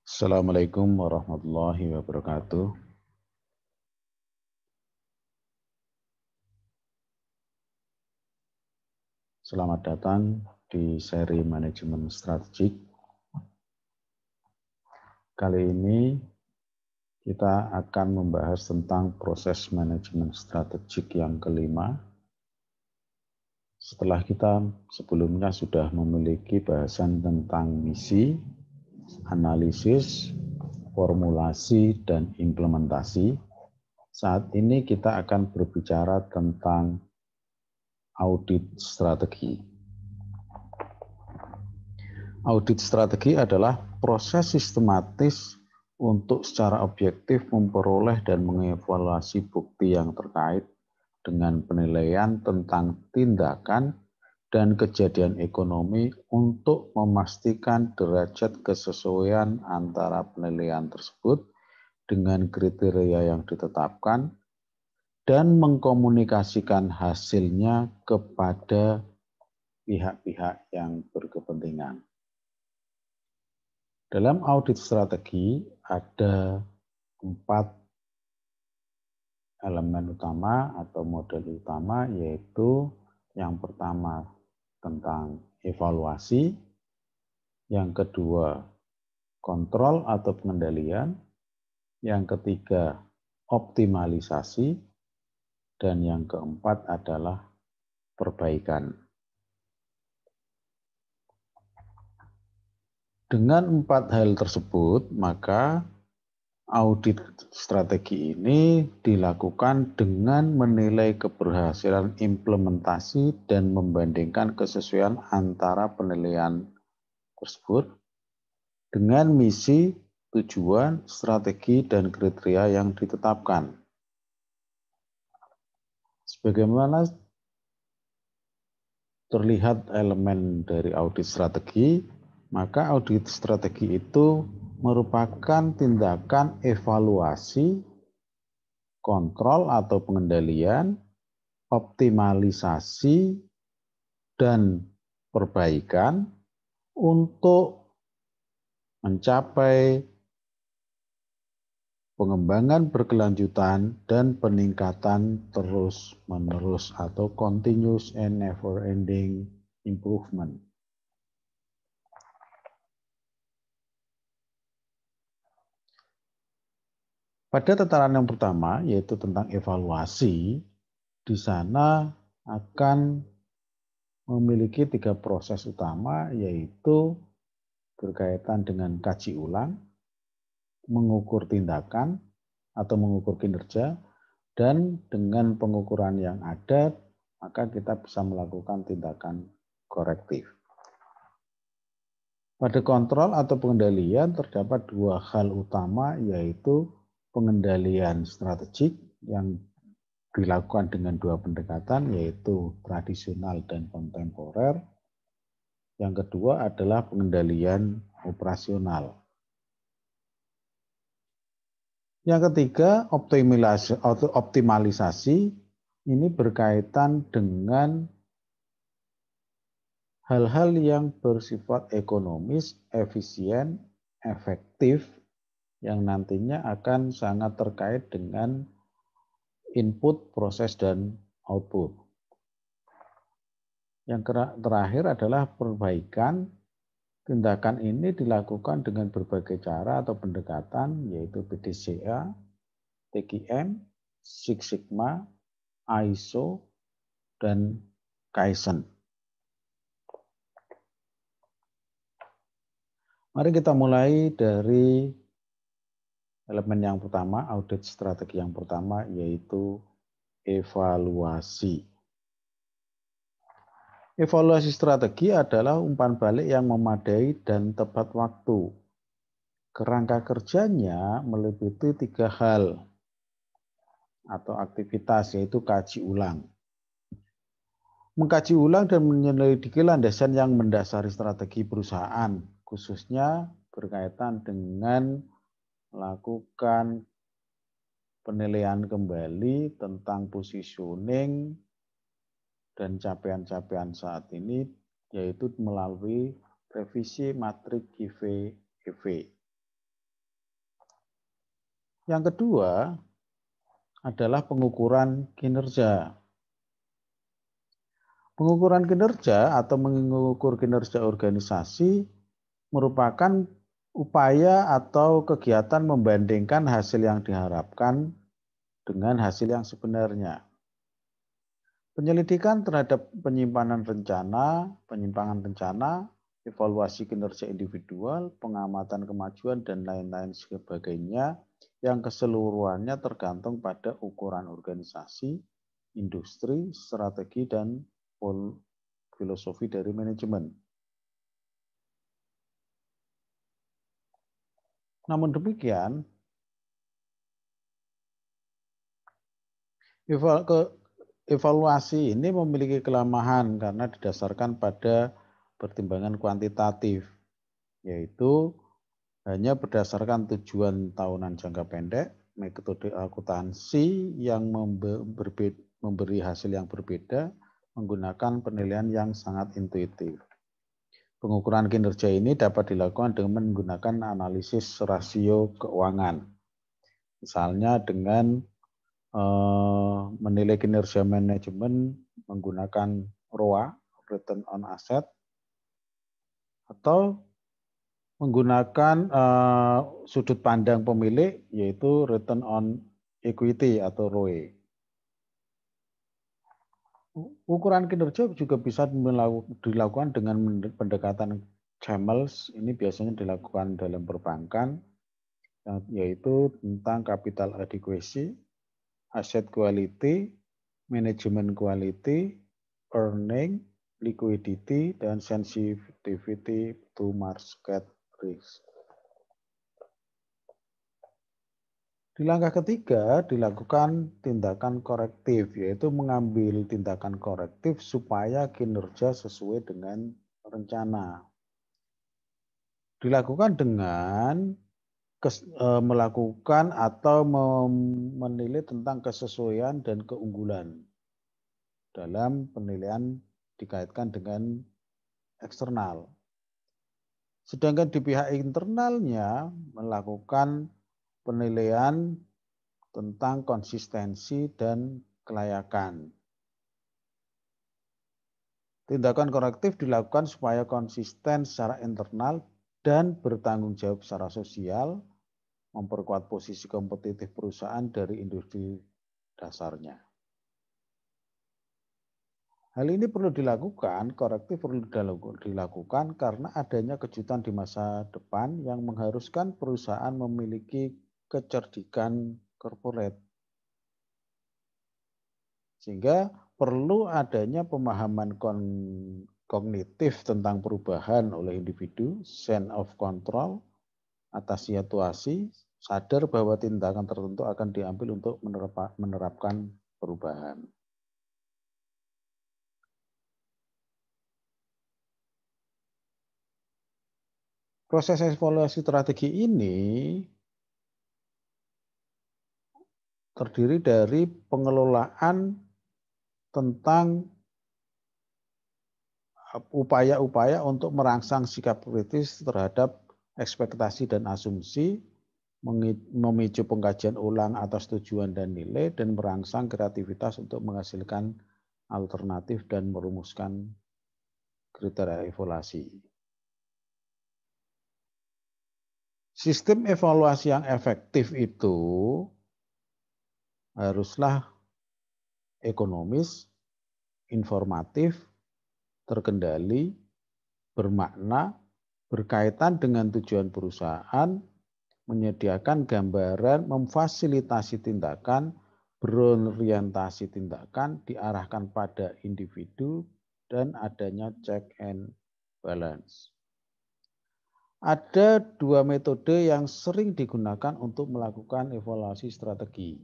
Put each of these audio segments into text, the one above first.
Assalamualaikum warahmatullahi wabarakatuh. Selamat datang di seri manajemen strategik. Kali ini kita akan membahas tentang proses manajemen strategik yang kelima. Setelah kita sebelumnya sudah memiliki bahasan tentang misi, analisis, formulasi, dan implementasi, saat ini kita akan berbicara tentang audit strategi. Audit strategi adalah proses sistematis untuk secara objektif memperoleh dan mengevaluasi bukti yang terkait dengan penilaian tentang tindakan dan kejadian ekonomi untuk memastikan derajat kesesuaian antara penilaian tersebut dengan kriteria yang ditetapkan dan mengkomunikasikan hasilnya kepada pihak-pihak yang berkepentingan. Dalam audit strategi ada 4 elemen utama atau model utama, yaitu yang pertama tentang evaluasi, yang kedua kontrol atau pengendalian, yang ketiga optimalisasi, dan yang keempat adalah perbaikan. Dengan 4 hal tersebut, maka audit strategi ini dilakukan dengan menilai keberhasilan implementasi dan membandingkan kesesuaian antara penilaian tersebut dengan misi, tujuan, strategi, dan kriteria yang ditetapkan. Sebagaimana terlihat elemen dari audit strategi, maka audit strategi itu merupakan tindakan evaluasi, kontrol atau pengendalian, optimalisasi, dan perbaikan untuk mencapai pengembangan berkelanjutan dan peningkatan terus-menerus atau continuous and never-ending improvement. Pada tataran yang pertama, yaitu tentang evaluasi, di sana akan memiliki 3 proses utama, yaitu berkaitan dengan kaji ulang, mengukur tindakan atau mengukur kinerja, dan dengan pengukuran yang ada, maka kita bisa melakukan tindakan korektif. Pada kontrol atau pengendalian terdapat 2 hal utama, yaitu pengendalian strategik yang dilakukan dengan 2 pendekatan, yaitu tradisional dan kontemporer. Yang kedua adalah pengendalian operasional. Yang ketiga, optimalisasi ini berkaitan dengan hal-hal yang bersifat ekonomis, efisien, efektif, yang nantinya akan sangat terkait dengan input, proses, dan output. Yang terakhir adalah perbaikan. Tindakan ini dilakukan dengan berbagai cara atau pendekatan, yaitu PDCA, TQM, Six Sigma, ISO, dan Kaizen. Mari kita mulai dari elemen yang pertama, audit strategi yang pertama, yaitu evaluasi. Evaluasi strategi adalah umpan balik yang memadai dan tepat waktu. Kerangka kerjanya meliputi 3 hal atau aktivitas, yaitu kaji ulang. Mengkaji ulang dan menyelidiki landasan yang mendasari strategi perusahaan, khususnya berkaitan dengan melakukan penilaian kembali tentang positioning dan capaian-capaian saat ini, yaitu melalui revisi matrik GIVE-EV. Yang kedua adalah pengukuran kinerja. Pengukuran kinerja atau mengukur kinerja organisasi merupakan upaya atau kegiatan membandingkan hasil yang diharapkan dengan hasil yang sebenarnya. Penyelidikan terhadap penyimpangan rencana, evaluasi kinerja individual, pengamatan kemajuan, dan lain-lain sebagainya yang keseluruhannya tergantung pada ukuran organisasi, industri, strategi, dan filosofi dari manajemen. Namun demikian, evaluasi ini memiliki kelemahan karena didasarkan pada pertimbangan kuantitatif, yaitu hanya berdasarkan tujuan tahunan jangka pendek, metode akuntansi yang memberi hasil yang berbeda menggunakan penilaian yang sangat intuitif. Pengukuran kinerja ini dapat dilakukan dengan menggunakan analisis rasio keuangan. Misalnya dengan menilai kinerja manajemen menggunakan ROA, Return on Asset, atau menggunakan sudut pandang pemilik yaitu Return on Equity atau ROE. Ukuran kinerja juga bisa dilakukan dengan pendekatan CHAMELS. Ini biasanya dilakukan dalam perbankan, yaitu tentang capital adequacy, asset quality, management quality, earning, liquidity, dan sensitivity to market risk. Di langkah ketiga dilakukan tindakan korektif, yaitu mengambil tindakan korektif supaya kinerja sesuai dengan rencana. Dilakukan dengan melakukan atau menilai tentang kesesuaian dan keunggulan dalam penilaian dikaitkan dengan eksternal. Sedangkan di pihak internalnya melakukan penilaian tentang konsistensi dan kelayakan. Tindakan korektif dilakukan supaya konsisten secara internal dan bertanggung jawab secara sosial, memperkuat posisi kompetitif perusahaan dari industri dasarnya. Hal ini perlu dilakukan, korektif perlu dilakukan karena adanya kejutan di masa depan yang mengharuskan perusahaan memiliki kecerdikan korporat. Sehingga perlu adanya pemahaman kognitif tentang perubahan oleh individu, sense of control atas situasi, sadar bahwa tindakan tertentu akan diambil untuk menerapkan perubahan. Proses evaluasi strategi ini terdiri dari pengelolaan tentang upaya-upaya untuk merangsang sikap kritis terhadap ekspektasi dan asumsi, memicu pengkajian ulang atas tujuan dan nilai, dan merangsang kreativitas untuk menghasilkan alternatif dan merumuskan kriteria evaluasi. Sistem evaluasi yang efektif itu haruslah ekonomis, informatif, terkendali, bermakna, berkaitan dengan tujuan perusahaan, menyediakan gambaran, memfasilitasi tindakan, berorientasi tindakan, diarahkan pada individu, dan adanya check and balance. Ada dua metode yang sering digunakan untuk melakukan evaluasi strategi,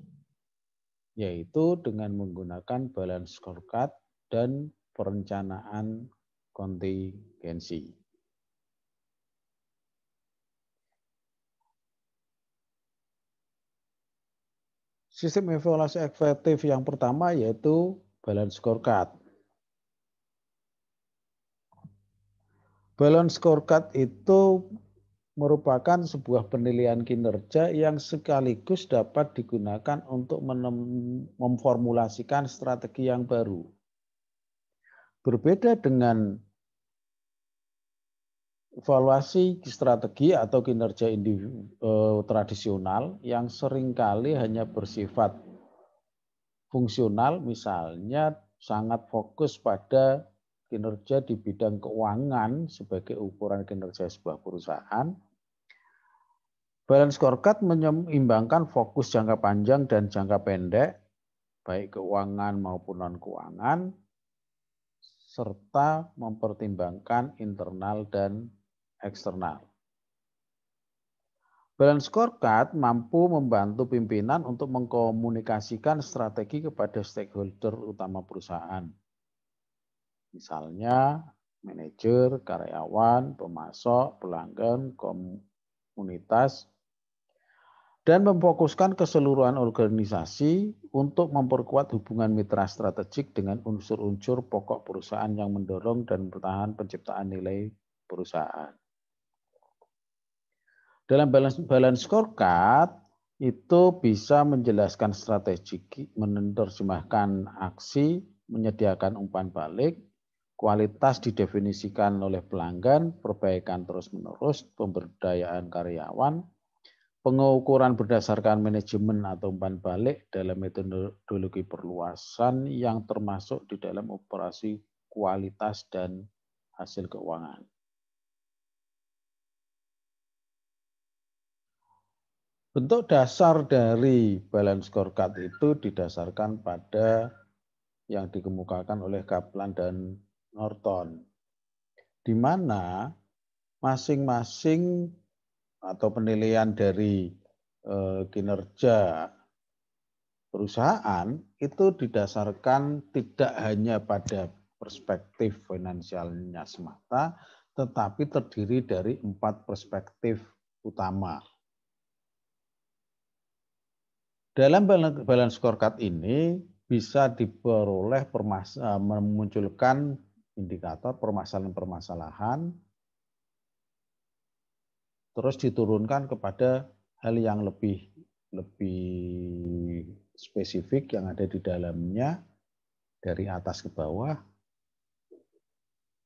yaitu dengan menggunakan balance scorecard dan perencanaan kontingensi. Sistem evaluasi efektif yang pertama yaitu balance scorecard. Balance scorecard itu merupakan sebuah penilaian kinerja yang sekaligus dapat digunakan untuk memformulasikan strategi yang baru. Berbeda dengan evaluasi strategi atau kinerja tradisional yang seringkali hanya bersifat fungsional, misalnya sangat fokus pada kinerja di bidang keuangan sebagai ukuran kinerja sebuah perusahaan. Balance scorecard menyeimbangkan fokus jangka panjang dan jangka pendek, baik keuangan maupun non-keuangan, serta mempertimbangkan internal dan eksternal. Balance scorecard mampu membantu pimpinan untuk mengkomunikasikan strategi kepada stakeholder utama perusahaan. Misalnya manajer, karyawan, pemasok, pelanggan, komunitas, dan memfokuskan keseluruhan organisasi untuk memperkuat hubungan mitra strategik dengan unsur-unsur pokok perusahaan yang mendorong dan bertahan penciptaan nilai perusahaan. Dalam balance scorecard itu bisa menjelaskan strategi, menerjemahkan aksi, menyediakan umpan balik, kualitas didefinisikan oleh pelanggan, perbaikan terus-menerus, pemberdayaan karyawan, pengukuran berdasarkan manajemen atau umpan balik dalam metodologi perluasan yang termasuk di dalam operasi kualitas dan hasil keuangan. Bentuk dasar dari balance scorecard itu didasarkan pada yang dikemukakan oleh Kaplan dan Norton, di mana masing-masing atau penilaian dari kinerja perusahaan itu didasarkan tidak hanya pada perspektif finansialnya semata, tetapi terdiri dari 4 perspektif utama. Dalam balance scorecard ini bisa diperoleh memunculkan indikator permasalahan-permasalahan, terus diturunkan kepada hal yang lebih spesifik yang ada di dalamnya dari atas ke bawah,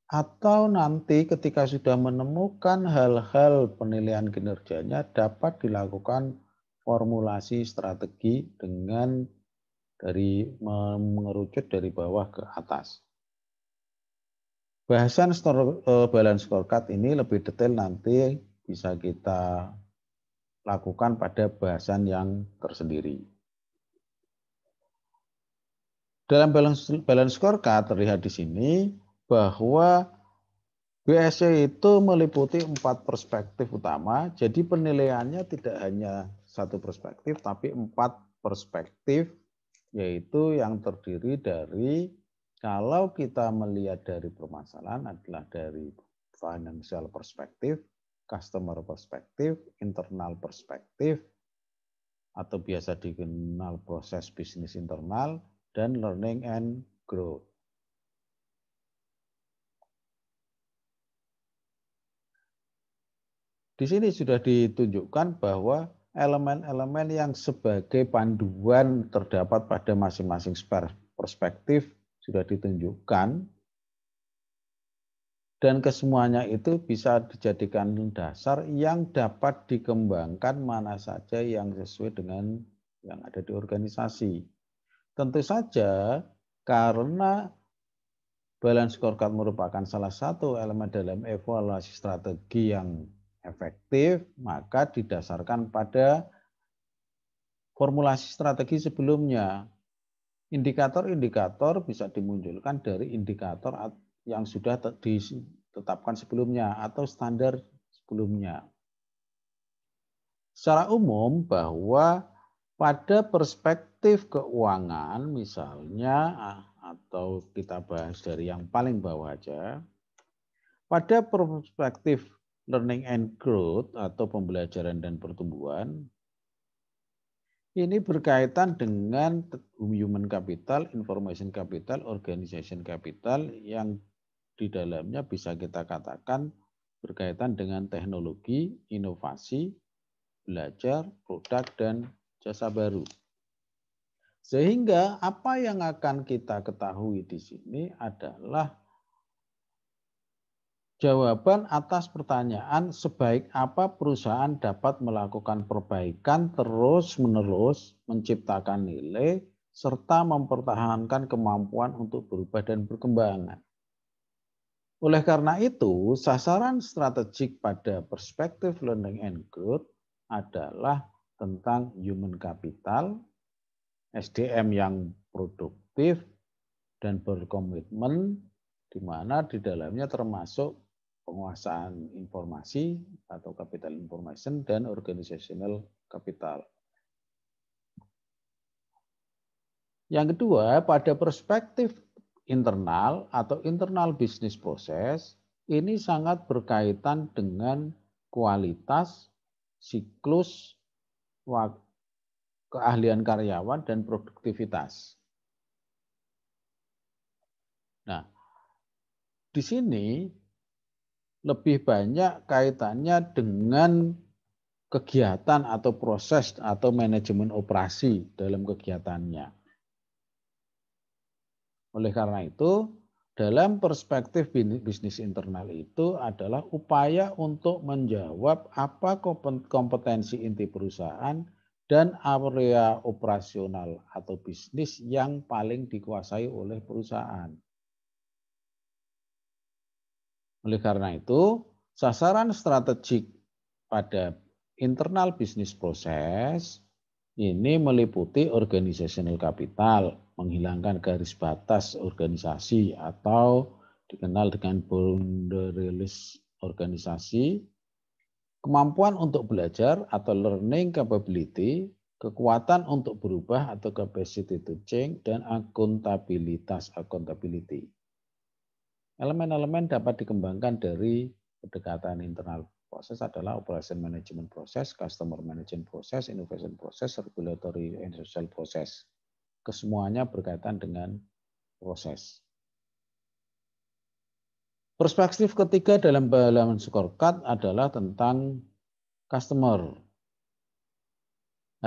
atau nanti ketika sudah menemukan hal-hal penilaian kinerjanya dapat dilakukan formulasi strategi dengan dari mengerucut dari bawah ke atas. Bahasan balance scorecard ini lebih detail nanti bisa kita lakukan pada bahasan yang tersendiri. Dalam balance scorecard terlihat di sini bahwa BSC itu meliputi 4 perspektif utama, jadi penilaiannya tidak hanya 1 perspektif, tapi 4 perspektif, yaitu yang terdiri dari, kalau kita melihat dari permasalahan adalah dari financial perspektif, customer perspektif, internal perspektif, atau biasa dikenal proses bisnis internal, dan learning and growth. Di sini sudah ditunjukkan bahwa elemen-elemen yang sebagai panduan terdapat pada masing-masing perspektif sudah ditunjukkan, dan kesemuanya itu bisa dijadikan dasar yang dapat dikembangkan mana saja yang sesuai dengan yang ada di organisasi. Tentu saja karena balance scorecard merupakan salah satu elemen dalam evaluasi strategi yang efektif, maka didasarkan pada formulasi strategi sebelumnya. Indikator-indikator bisa dimunculkan dari indikator yang sudah ditetapkan sebelumnya atau standar sebelumnya. Secara umum bahwa pada perspektif keuangan misalnya, atau kita bahas dari yang paling bawah aja, pada perspektif learning and growth atau pembelajaran dan pertumbuhan, ini berkaitan dengan human capital, information capital, organization capital yang di dalamnya bisa kita katakan berkaitan dengan teknologi, inovasi, belajar, produk, dan jasa baru. Sehingga apa yang akan kita ketahui di sini adalah jawaban atas pertanyaan sebaik apa perusahaan dapat melakukan perbaikan terus-menerus, menciptakan nilai, serta mempertahankan kemampuan untuk berubah dan berkembang. Oleh karena itu, sasaran strategik pada perspektif learning and growth adalah tentang human capital, SDM yang produktif dan berkomitmen, di mana di dalamnya termasuk penguasaan informasi atau capital information dan organizational capital. Yang kedua, pada perspektif internal atau internal business process, ini sangat berkaitan dengan kualitas, siklus, keahlian karyawan, dan produktivitas. Nah, di sini lebih banyak kaitannya dengan kegiatan atau proses atau manajemen operasi dalam kegiatannya. Oleh karena itu, dalam perspektif bisnis internal itu adalah upaya untuk menjawab apa kompetensi inti perusahaan dan area operasional atau bisnis yang paling dikuasai oleh perusahaan. Oleh karena itu, sasaran strategik pada internal business process ini meliputi organizational capital, menghilangkan garis batas organisasi atau dikenal dengan boundaryless organisasi, kemampuan untuk belajar atau learning capability, kekuatan untuk berubah atau capacity to change, dan akuntabilitas accountability. Elemen-elemen dapat dikembangkan dari pendekatan internal proses adalah operation management process, customer management process, innovation process, regulatory and social process. Kesemuanya berkaitan dengan proses. Perspektif ketiga dalam halaman scorecard adalah tentang customer.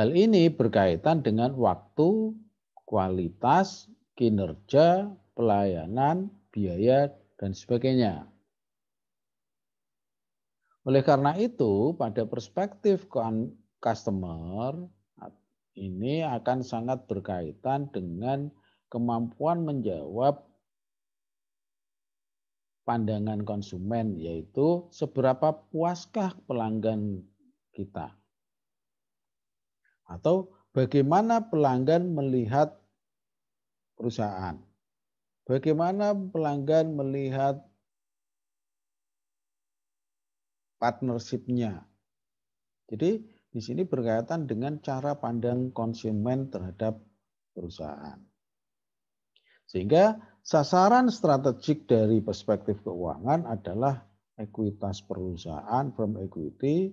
Hal ini berkaitan dengan waktu, kualitas, kinerja, pelayanan, biaya, dan sebagainya. Oleh karena itu, pada perspektif customer, ini akan sangat berkaitan dengan kemampuan menjawab pandangan konsumen, yaitu seberapa puaskah pelanggan kita. Atau bagaimana pelanggan melihat perusahaan. Bagaimana pelanggan melihat partnership-nya. Jadi di sini berkaitan dengan cara pandang konsumen terhadap perusahaan. Sehingga sasaran strategik dari perspektif keuangan adalah ekuitas perusahaan, firm equity,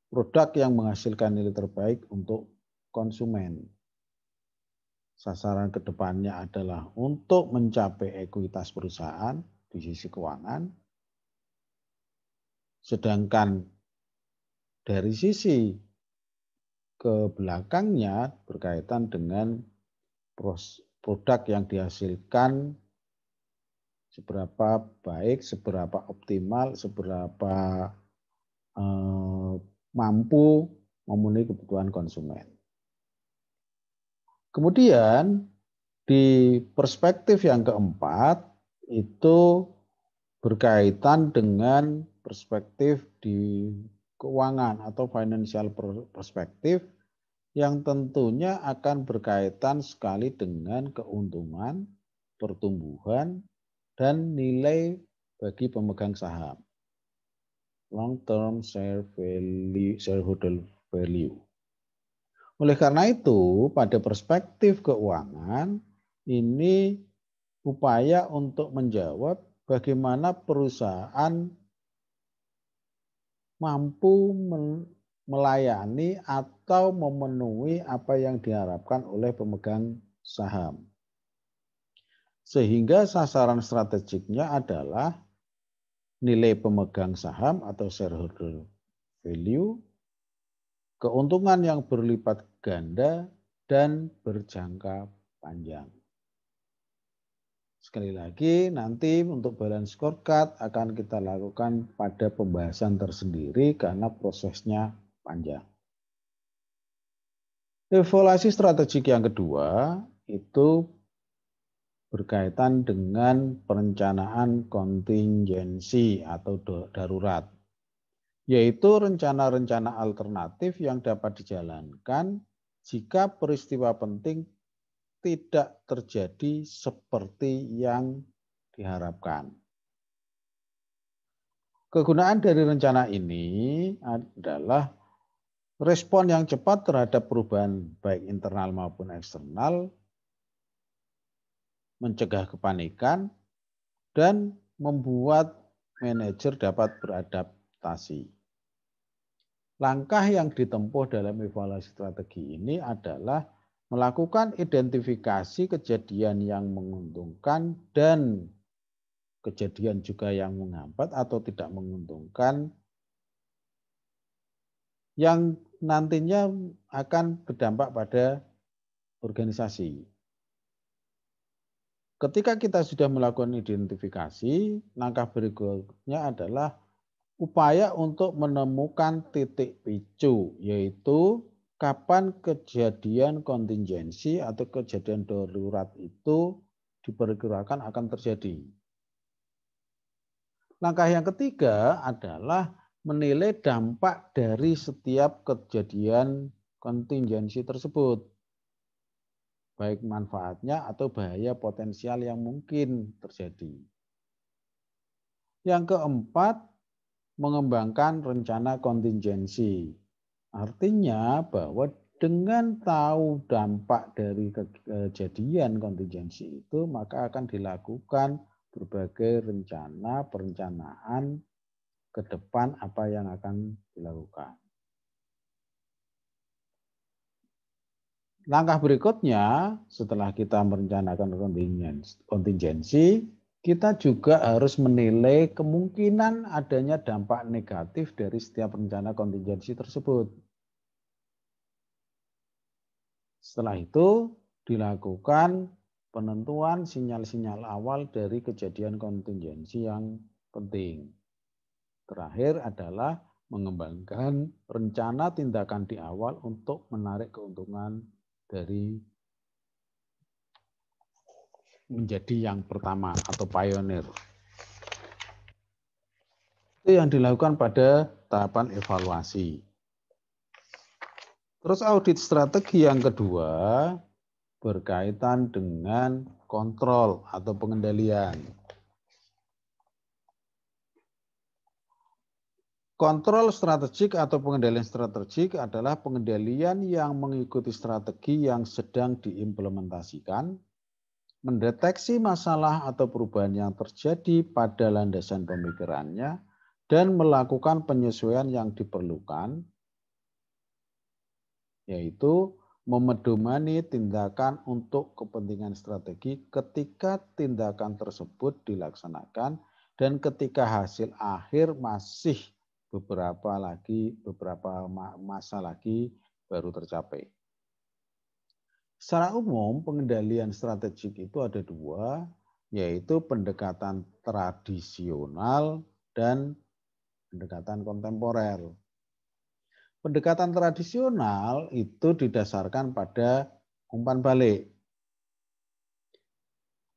produk yang menghasilkan nilai terbaik untuk konsumen. Sasaran kedepannya adalah untuk mencapai ekuitas perusahaan di sisi keuangan. Sedangkan dari sisi ke belakangnya berkaitan dengan produk yang dihasilkan seberapa baik, seberapa optimal, seberapa mampu memenuhi kebutuhan konsumen. Kemudian di perspektif yang keempat itu berkaitan dengan perspektif di keuangan atau financial perspektif yang tentunya akan berkaitan sekali dengan keuntungan, pertumbuhan, dan nilai bagi pemegang saham. Long term shareholder value. Oleh karena itu, pada perspektif keuangan, ini upaya untuk menjawab bagaimana perusahaan mampu melayani atau memenuhi apa yang diharapkan oleh pemegang saham. Sehingga sasaran strategiknya adalah nilai pemegang saham atau shareholder value, keuntungan yang berlipat ganda, dan berjangka panjang. Sekali lagi, nanti untuk balance scorecard akan kita lakukan pada pembahasan tersendiri karena prosesnya panjang. Evaluasi strategik yang kedua itu berkaitan dengan perencanaan kontingensi atau darurat, yaitu rencana-rencana alternatif yang dapat dijalankan jika peristiwa penting tidak terjadi seperti yang diharapkan. Kegunaan dari rencana ini adalah respon yang cepat terhadap perubahan baik internal maupun eksternal, mencegah kepanikan, dan membuat manajer dapat beradaptasi. Langkah yang ditempuh dalam evaluasi strategi ini adalah melakukan identifikasi kejadian yang menguntungkan dan kejadian juga yang menghambat atau tidak menguntungkan yang nantinya akan berdampak pada organisasi. Ketika kita sudah melakukan identifikasi, langkah berikutnya adalah upaya untuk menemukan titik picu, yaitu kapan kejadian kontingensi atau kejadian darurat itu diperkirakan akan terjadi. Langkah yang ketiga adalah menilai dampak dari setiap kejadian kontingensi tersebut, baik manfaatnya atau bahaya potensial yang mungkin terjadi. Yang keempat, mengembangkan rencana kontingensi. Artinya bahwa dengan tahu dampak dari kejadian kontingensi itu, maka akan dilakukan berbagai rencana perencanaan ke depan apa yang akan dilakukan. Langkah berikutnya, setelah kita merencanakan kontingensi, kita juga harus menilai kemungkinan adanya dampak negatif dari setiap rencana kontingensi tersebut. Setelah itu, dilakukan penentuan sinyal-sinyal awal dari kejadian kontingensi yang penting. Terakhir adalah mengembangkan rencana tindakan di awal untuk menarik keuntungan dari menjadi yang pertama atau pioneer. Itu yang dilakukan pada tahapan evaluasi. Terus audit strategi yang kedua berkaitan dengan kontrol atau pengendalian. Kontrol strategik atau pengendalian strategik adalah pengendalian yang mengikuti strategi yang sedang diimplementasikan, mendeteksi masalah atau perubahan yang terjadi pada landasan pemikirannya, dan melakukan penyesuaian yang diperlukan, yaitu memedomani tindakan untuk kepentingan strategi ketika tindakan tersebut dilaksanakan dan ketika hasil akhir masih beberapa masa lagi baru tercapai. Secara umum, pengendalian strategik itu ada dua, yaitu pendekatan tradisional dan pendekatan kontemporer. Pendekatan tradisional itu didasarkan pada umpan balik,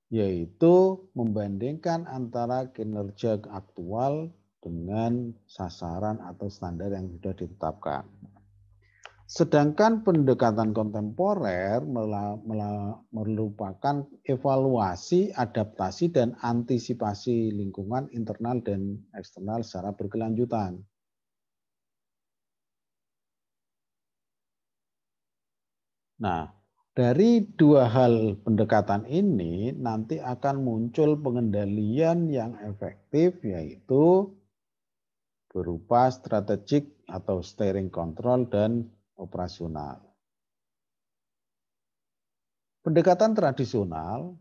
yaitu membandingkan antara kinerja aktual dengan sasaran atau standar yang sudah ditetapkan. Sedangkan pendekatan kontemporer merupakan evaluasi, adaptasi, dan antisipasi lingkungan internal dan eksternal secara berkelanjutan. Nah, dari dua hal pendekatan ini nanti akan muncul pengendalian yang efektif, yaitu berupa strategik atau steering control dan operasional. Pendekatan tradisional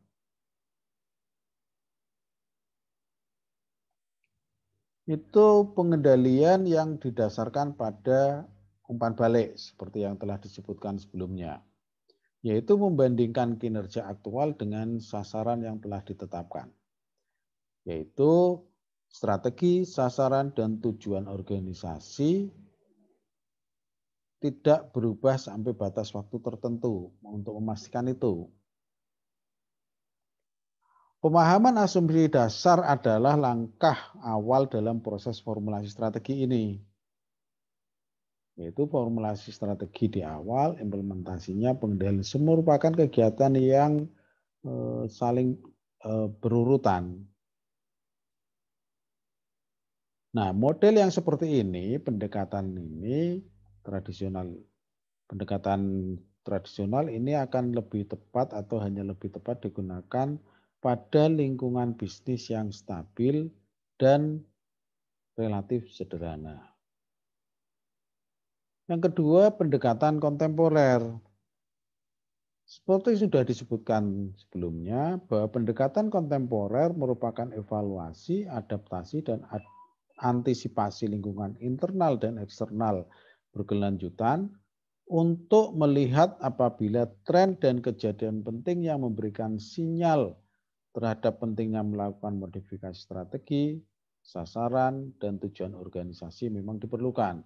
Itu pengendalian yang didasarkan pada umpan balik seperti yang telah disebutkan sebelumnya, yaitu membandingkan kinerja aktual dengan sasaran yang telah ditetapkan, yaitu strategi, sasaran, dan tujuan organisasi tidak berubah sampai batas waktu tertentu untuk memastikan itu. Pemahaman asumsi dasar adalah langkah awal dalam proses formulasi strategi ini, yaitu formulasi strategi di awal, implementasinya, pengendalian semua merupakan kegiatan yang saling berurutan. Nah, model yang seperti ini, pendekatan tradisional ini akan lebih tepat atau hanya lebih tepat digunakan pada lingkungan bisnis yang stabil dan relatif sederhana. Yang kedua, pendekatan kontemporer. Seperti sudah disebutkan sebelumnya, bahwa pendekatan kontemporer merupakan evaluasi, adaptasi, dan antisipasi lingkungan internal dan eksternal berkelanjutan untuk melihat apabila tren dan kejadian penting yang memberikan sinyal terhadap pentingnya melakukan modifikasi strategi, sasaran, dan tujuan organisasi memang diperlukan.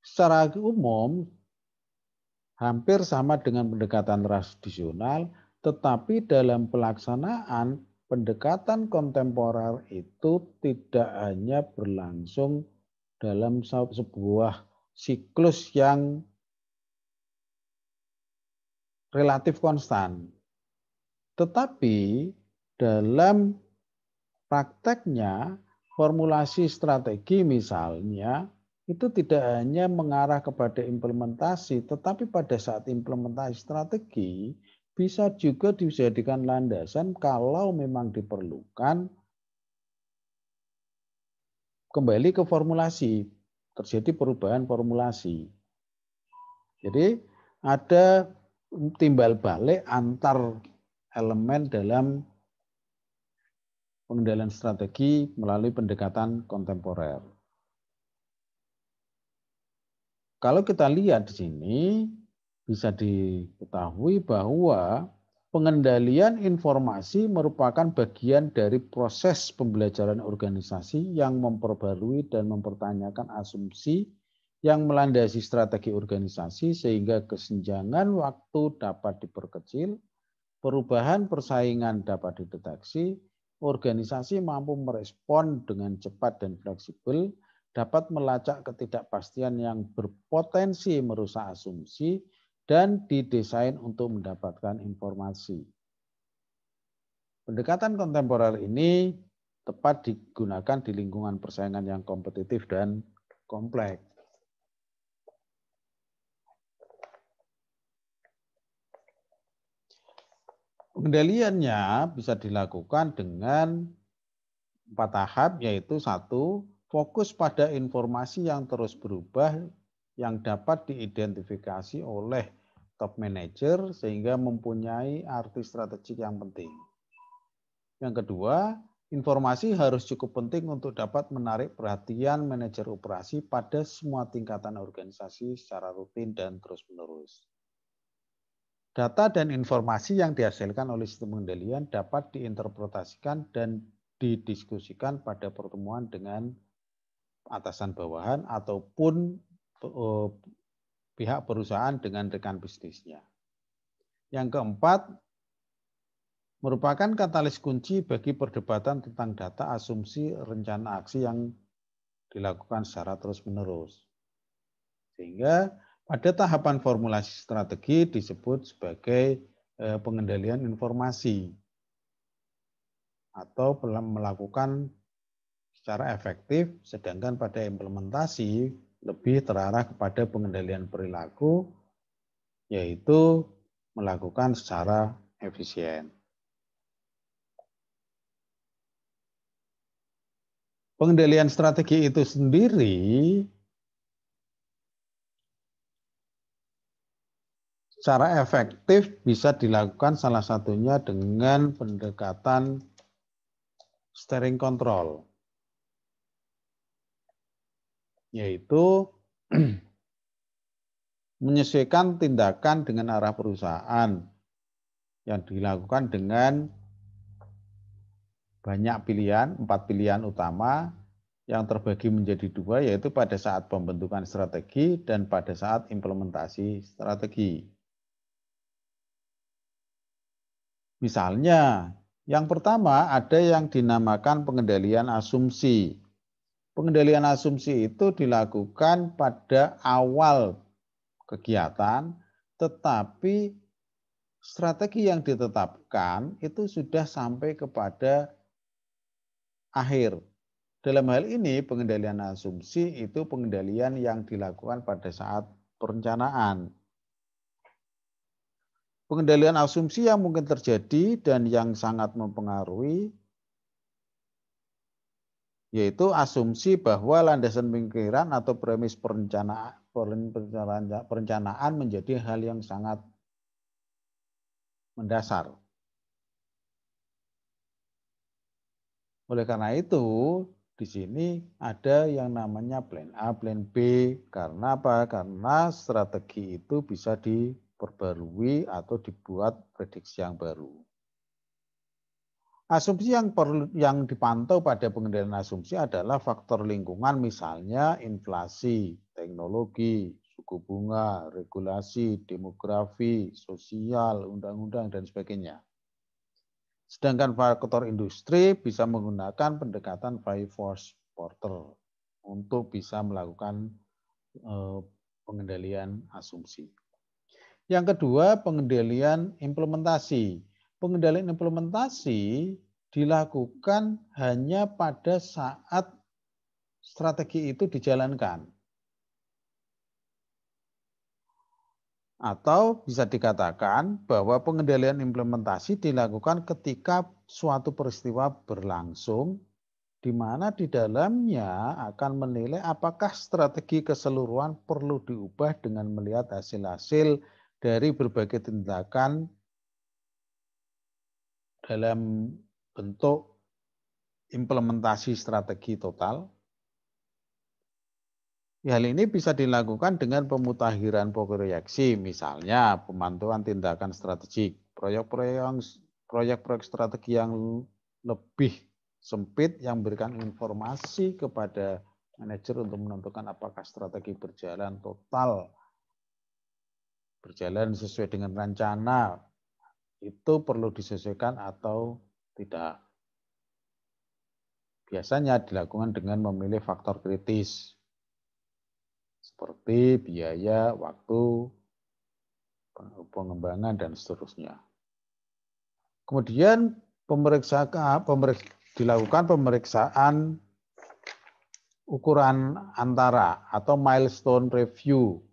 Secara umum, hampir sama dengan pendekatan tradisional, tetapi dalam pelaksanaan pendekatan kontemporer itu tidak hanya berlangsung dalam sebuah siklus yang relatif konstan. Tetapi dalam prakteknya formulasi strategi misalnya itu tidak hanya mengarah kepada implementasi, tetapi pada saat implementasi strategi bisa juga dijadikan landasan kalau memang diperlukan kembali ke formulasi, terjadi perubahan formulasi. Jadi ada timbal balik antar elemen dalam pengendalian strategi melalui pendekatan kontemporer. Kalau kita lihat di sini, bisa diketahui bahwa pengendalian informasi merupakan bagian dari proses pembelajaran organisasi yang memperbarui dan mempertanyakan asumsi yang melandasi strategi organisasi sehingga kesenjangan waktu dapat diperkecil, perubahan persaingan dapat dideteksi, organisasi mampu merespon dengan cepat dan fleksibel, dapat melacak ketidakpastian yang berpotensi merusak asumsi, dan didesain untuk mendapatkan informasi. Pendekatan kontemporer ini tepat digunakan di lingkungan persaingan yang kompetitif dan kompleks. Pengendaliannya bisa dilakukan dengan 4 tahap, yaitu 1, fokus pada informasi yang terus berubah yang dapat diidentifikasi oleh top manager sehingga mempunyai arti strategik yang penting. Yang kedua, informasi harus cukup penting untuk dapat menarik perhatian manajer operasi pada semua tingkatan organisasi secara rutin dan terus-menerus. Data dan informasi yang dihasilkan oleh sistem pengendalian dapat diinterpretasikan dan didiskusikan pada pertemuan dengan atasan bawahan ataupun pihak perusahaan dengan rekan bisnisnya. Yang keempat, merupakan katalis kunci bagi perdebatan tentang data, asumsi, rencana aksi yang dilakukan secara terus-menerus. Sehingga pada tahapan formulasi strategi disebut sebagai pengendalian informasi atau melakukan secara efektif, sedangkan pada implementasi lebih terarah kepada pengendalian perilaku, yaitu melakukan secara efisien. Pengendalian strategi itu sendiri Secara efektif bisa dilakukan salah satunya dengan pendekatan steering control, yaitu menyesuaikan tindakan dengan arah perusahaan yang dilakukan dengan banyak pilihan, 4 pilihan utama yang terbagi menjadi 2, yaitu pada saat pembentukan strategi dan pada saat implementasi strategi. Misalnya, yang pertama ada yang dinamakan pengendalian asumsi. Pengendalian asumsi itu dilakukan pada awal kegiatan, tetapi strategi yang ditetapkan itu sudah sampai kepada akhir. Dalam hal ini, pengendalian asumsi itu pengendalian yang dilakukan pada saat perencanaan. Pengendalian asumsi yang mungkin terjadi dan yang sangat mempengaruhi yaitu asumsi bahwa landasan pemikiran atau premis perencanaan menjadi hal yang sangat mendasar. Oleh karena itu, di sini ada yang namanya plan A, plan B. Karena apa? Karena strategi itu bisa diperbarui atau dibuat prediksi yang baru. Asumsi yang dipantau pada pengendalian asumsi adalah faktor lingkungan, misalnya inflasi, teknologi, suku bunga, regulasi, demografi, sosial, undang-undang, dan sebagainya. Sedangkan faktor industri bisa menggunakan pendekatan five force porter untuk bisa melakukan pengendalian asumsi. Yang kedua, pengendalian implementasi. Pengendalian implementasi dilakukan hanya pada saat strategi itu dijalankan. Atau bisa dikatakan bahwa pengendalian implementasi dilakukan ketika suatu peristiwa berlangsung, di mana di dalamnya akan menilai apakah strategi keseluruhan perlu diubah dengan melihat hasil-hasil dari berbagai tindakan dalam bentuk implementasi strategi total. Hal ini bisa dilakukan dengan pemutakhiran proyeksi, misalnya pemantauan tindakan strategik, proyek-proyek strategi yang lebih sempit yang memberikan informasi kepada manajer untuk menentukan apakah strategi berjalan total, berjalan sesuai dengan rencana, itu perlu disesuaikan atau tidak. Biasanya dilakukan dengan memilih faktor kritis, seperti biaya, waktu, pengembangan, dan seterusnya. Kemudian dilakukan pemeriksaan ukuran antara atau milestone review,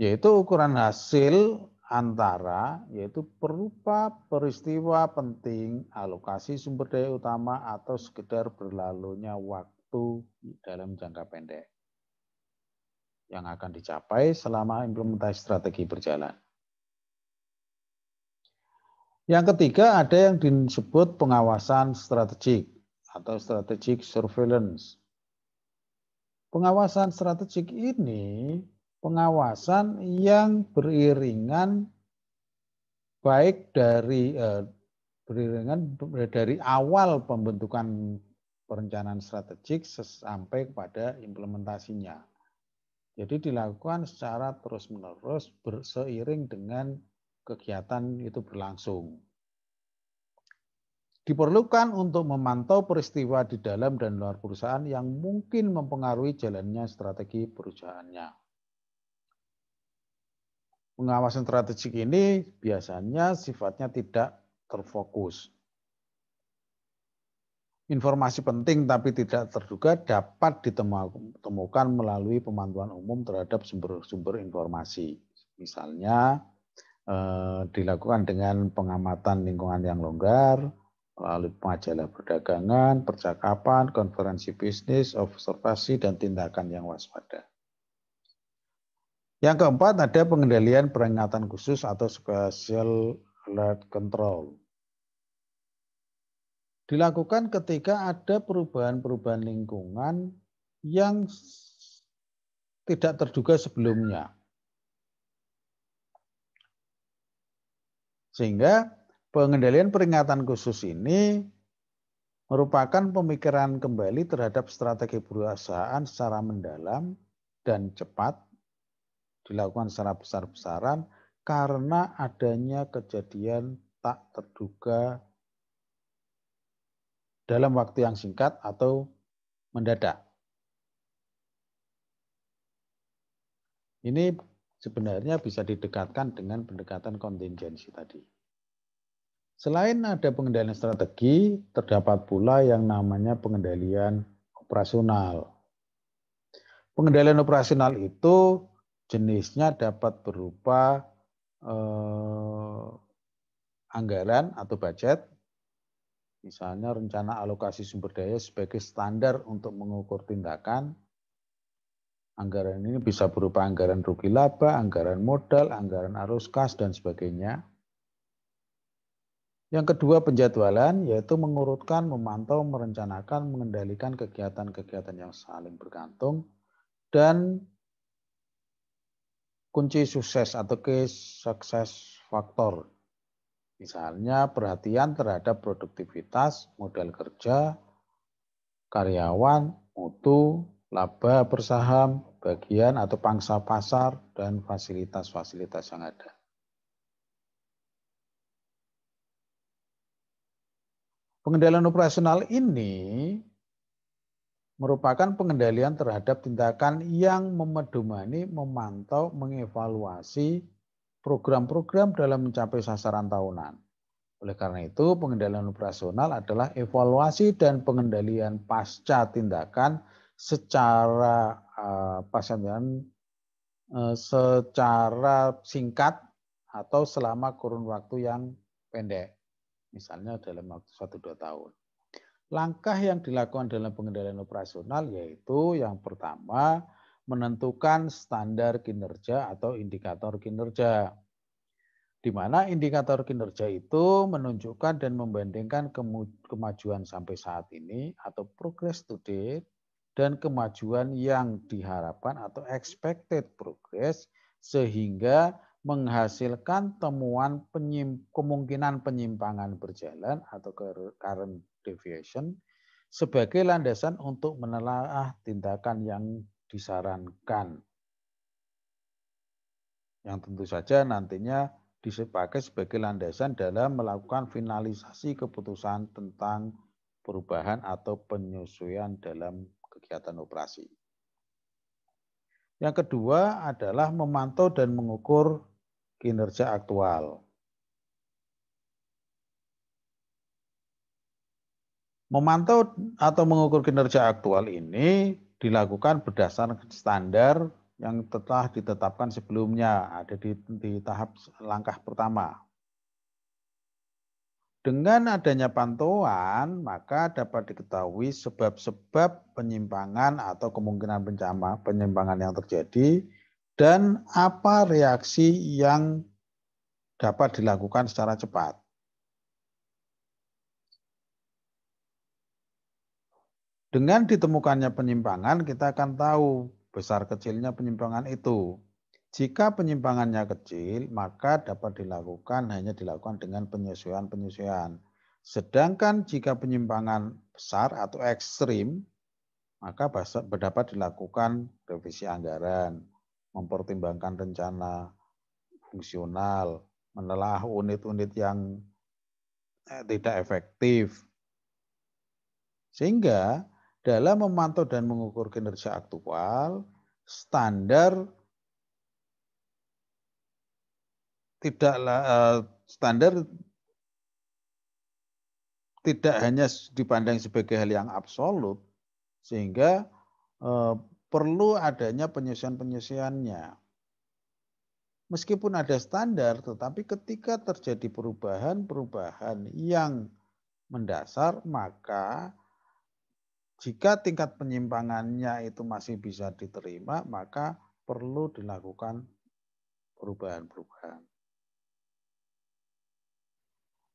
yaitu ukuran hasil antara, yaitu berupa peristiwa penting, alokasi sumber daya utama, atau sekedar berlalunya waktu dalam jangka pendek yang akan dicapai selama implementasi strategi berjalan. Yang ketiga ada yang disebut pengawasan strategik atau strategic surveillance. Pengawasan strategik ini pengawasan yang beriringan baik dari awal pembentukan perencanaan strategik sampai kepada implementasinya. Jadi dilakukan secara terus-menerus seiring dengan kegiatan itu berlangsung. Diperlukan untuk memantau peristiwa di dalam dan luar perusahaan yang mungkin mempengaruhi jalannya strategi perusahaannya. Pengawasan strategik ini biasanya sifatnya tidak terfokus. Informasi penting tapi tidak terduga dapat ditemukan melalui pemantauan umum terhadap sumber-sumber informasi. Misalnya dilakukan dengan pengamatan lingkungan yang longgar, melalui majalah perdagangan, percakapan, konferensi bisnis, observasi, dan tindakan yang waspada. Yang keempat ada pengendalian peringatan khusus atau special alert control. Dilakukan ketika ada perubahan-perubahan lingkungan yang tidak terduga sebelumnya. Sehingga pengendalian peringatan khusus ini merupakan pemikiran kembali terhadap strategi perusahaan secara mendalam dan cepat, dilakukan secara besar-besaran karena adanya kejadian tak terduga dalam waktu yang singkat atau mendadak. Ini sebenarnya bisa didekatkan dengan pendekatan kontingensi tadi. Selain ada pengendalian strategi, terdapat pula yang namanya pengendalian operasional. Pengendalian operasional itu jenisnya dapat berupa anggaran atau budget, misalnya rencana alokasi sumber daya sebagai standar untuk mengukur tindakan. Anggaran ini bisa berupa anggaran rugi laba, anggaran modal, anggaran arus kas, dan sebagainya. Yang kedua, penjadwalan, yaitu mengurutkan, memantau, merencanakan, mengendalikan kegiatan-kegiatan yang saling bergantung, dan kunci sukses atau key success factor. Misalnya perhatian terhadap produktivitas, modal kerja, karyawan, mutu, laba bersaham, bagian atau pangsa pasar, dan fasilitas-fasilitas yang ada. Pengendalian operasional ini merupakan pengendalian terhadap tindakan yang memedomani, memantau, mengevaluasi program-program dalam mencapai sasaran tahunan. Oleh karena itu, pengendalian operasional adalah evaluasi dan pengendalian pasca tindakan secara secara singkat atau selama kurun waktu yang pendek. Misalnya dalam waktu 1-2 tahun. Langkah yang dilakukan dalam pengendalian operasional yaitu yang pertama menentukan standar kinerja atau indikator kinerja. Di mana indikator kinerja itu menunjukkan dan membandingkan kemajuan sampai saat ini atau progress to date dan kemajuan yang diharapkan atau expected progress sehingga menghasilkan temuan kemungkinan penyimpangan berjalan atau current deviation sebagai landasan untuk menelaah tindakan yang disarankan. Yang tentu saja nantinya dipakai sebagai landasan dalam melakukan finalisasi keputusan tentang perubahan atau penyesuaian dalam kegiatan operasi. Yang kedua adalah memantau dan mengukur kinerja aktual. Memantau atau mengukur kinerja aktual ini dilakukan berdasarkan standar yang telah ditetapkan sebelumnya, ada di tahap langkah pertama. Dengan adanya pantauan, maka dapat diketahui sebab-sebab penyimpangan atau kemungkinan penyimpangan yang terjadi dan apa reaksi yang dapat dilakukan secara cepat. Dengan ditemukannya penyimpangan, kita akan tahu besar kecilnya penyimpangan itu. Jika penyimpangannya kecil, maka dapat hanya dilakukan dengan penyesuaian-penyesuaian. Sedangkan jika penyimpangan besar atau ekstrim, maka dapat dilakukan revisi anggaran, mempertimbangkan rencana fungsional, menelaah unit-unit yang tidak efektif. Sehingga dalam memantau dan mengukur kinerja aktual, standar tidak hanya dipandang sebagai hal yang absolut, sehingga perlu adanya penyesuaian-penyesuaiannya. Meskipun ada standar, tetapi ketika terjadi perubahan-perubahan yang mendasar, maka jika tingkat penyimpangannya itu masih bisa diterima, maka perlu dilakukan perubahan-perubahan.